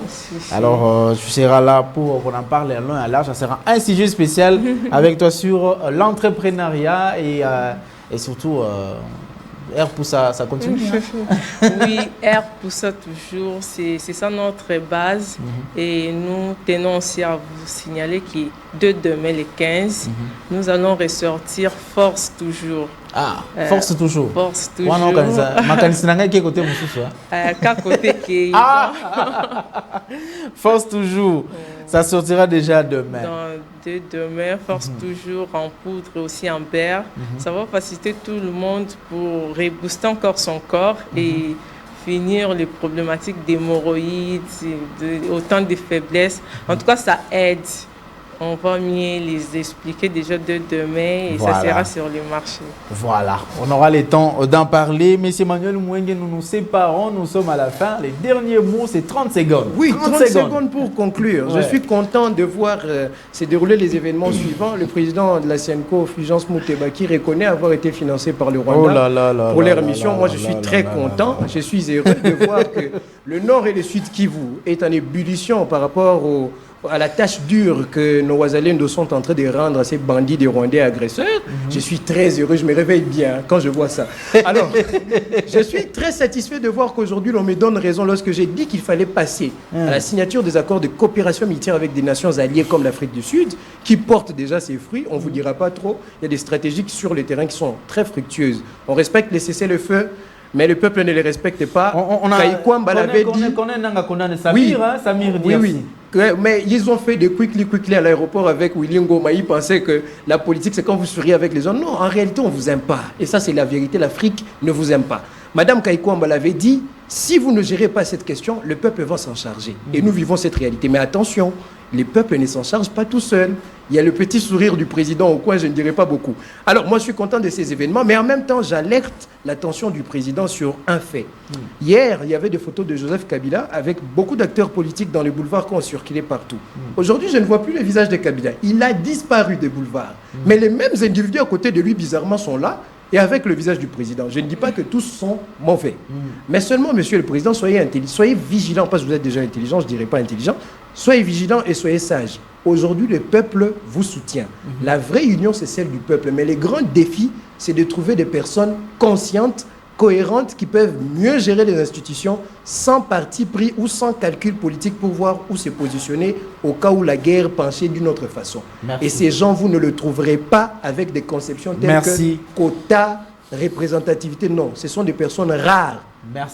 Alors tu seras là pour qu'on en parle à long et à large. Ça sera un sujet spécial avec toi sur l'entrepreneuriat et surtout R pour ça continue. Oui, R pour ça toujours, c'est ça notre base. Et nous tenons aussi à vous signaler que de demain le 15, nous allons ressortir Force toujours. Force toujours. Force toujours. Force toujours. Ça sortira déjà demain. De demain, Force toujours en poudre aussi en beurre. Ça va faciliter tout le monde pour rebooster encore son corps et finir les problématiques d'hémorroïdes, autant de faiblesses. En tout cas, ça aide. On va mieux les expliquer déjà de demain et ça sera sur le marché. Voilà, on aura le temps d'en parler. Monsieur Manuel Mouenge, nous nous séparons, nous sommes à la fin. Les derniers mots, c'est 30 secondes. Oui, 30 secondes pour conclure. Je suis content de voir se dérouler les événements suivants. Le président de la Cienco, Fulgence Moutebaki, reconnaît avoir été financé par le Rwanda pour leur mission. Moi, je suis très content. Je suis heureux de voir que le Nord et le Sud Kivu est en ébullition par rapport à la tâche dure que nos Ouazalendo sont en train de rendre à ces bandits des Rwandais agresseurs. Je suis très heureux, je me réveille bien quand je vois ça. Alors, je suis très satisfait de voir qu'aujourd'hui, l'on me donne raison lorsque j'ai dit qu'il fallait passer à la signature des accords de coopération militaire avec des nations alliées comme l'Afrique du Sud, qui portent déjà ses fruits. On ne vous dira pas trop. Il y a des stratégies sur le terrain qui sont très fructueuses. On respecte les cessez-le-feu, mais le peuple ne les respecte pas. Kaikwamba l'avait dit. Samir dit aussi. Mais ils ont fait des quickly à l'aéroport avec William Goma. Ils pensaient que la politique, c'est quand vous souriez avec les autres. Non, en réalité, on ne vous aime pas. Et ça, c'est la vérité. L'Afrique ne vous aime pas. Madame Kaikwamba l'avait dit, si vous ne gérez pas cette question, le peuple va s'en charger. Et nous vivons cette réalité. Mais attention, les peuples ne s'en chargent pas tout seuls. Il y a le petit sourire du président au coin, je ne dirais pas beaucoup. Alors, moi, je suis content de ces événements, mais en même temps, j'alerte l'attention du président sur un fait. Hier, il y avait des photos de Joseph Kabila avec beaucoup d'acteurs politiques dans les boulevards qui ont circulé partout. Aujourd'hui, je ne vois plus le visage de Kabila. Il a disparu des boulevards. Mais les mêmes individus à côté de lui, bizarrement, sont là et avec le visage du président. Je ne dis pas que tous sont mauvais. Mais seulement, monsieur le président, soyez intelligent, soyez vigilant, parce que vous êtes déjà intelligent, je ne dirais pas intelligent. Soyez vigilant et soyez sage. Aujourd'hui, le peuple vous soutient. La vraie union, c'est celle du peuple. Mais les grands défis, c'est de trouver des personnes conscientes, cohérentes, qui peuvent mieux gérer les institutions sans parti pris ou sans calcul politique pour voir où se positionner au cas où la guerre penchait d'une autre façon. Et ces gens, vous ne le trouverez pas avec des conceptions telles que quota, représentativité. Non, ce sont des personnes rares,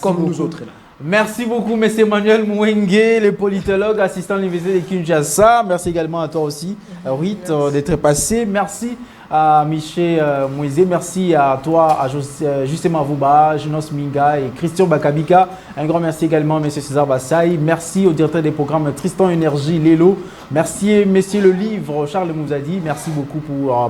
comme nous autres là. Merci beaucoup, M. Emmanuel Mouenge, le politologue, assistant à l'Université de Kinshasa. Merci également à toi aussi, Ruth, d'être passé. Merci à Michel Moïse, merci à toi, à Justin Mavouba, Jonas Minga et Christian Bakabika. Un grand merci également à M. César Bassaï. Merci au directeur des programmes Tristan Énergie, Lélo. Merci M. Le Livre, Charles Mouzadi. Merci beaucoup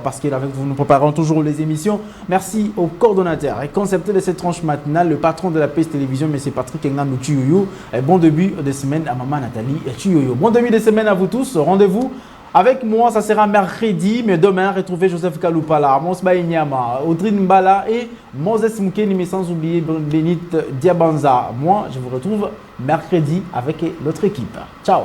parce qu'avec vous, nous préparons toujours les émissions. Merci au coordonnateur et concepteur de cette tranche matinale, le patron de la PS Télévision, M. Patrick Engannou Tuyoyo. Bon début de semaine à Maman Nathalie Tuyoyo. Bon début de semaine à vous tous. Rendez-vous Avec moi, ça sera mercredi, mais demain, retrouvez Joseph Kaloupala, Monsba Inyama, Audrine Mbala et Moses Moukeni, mais sans oublier Bénite Diabanza. Moi, je vous retrouve mercredi avec notre équipe. Ciao.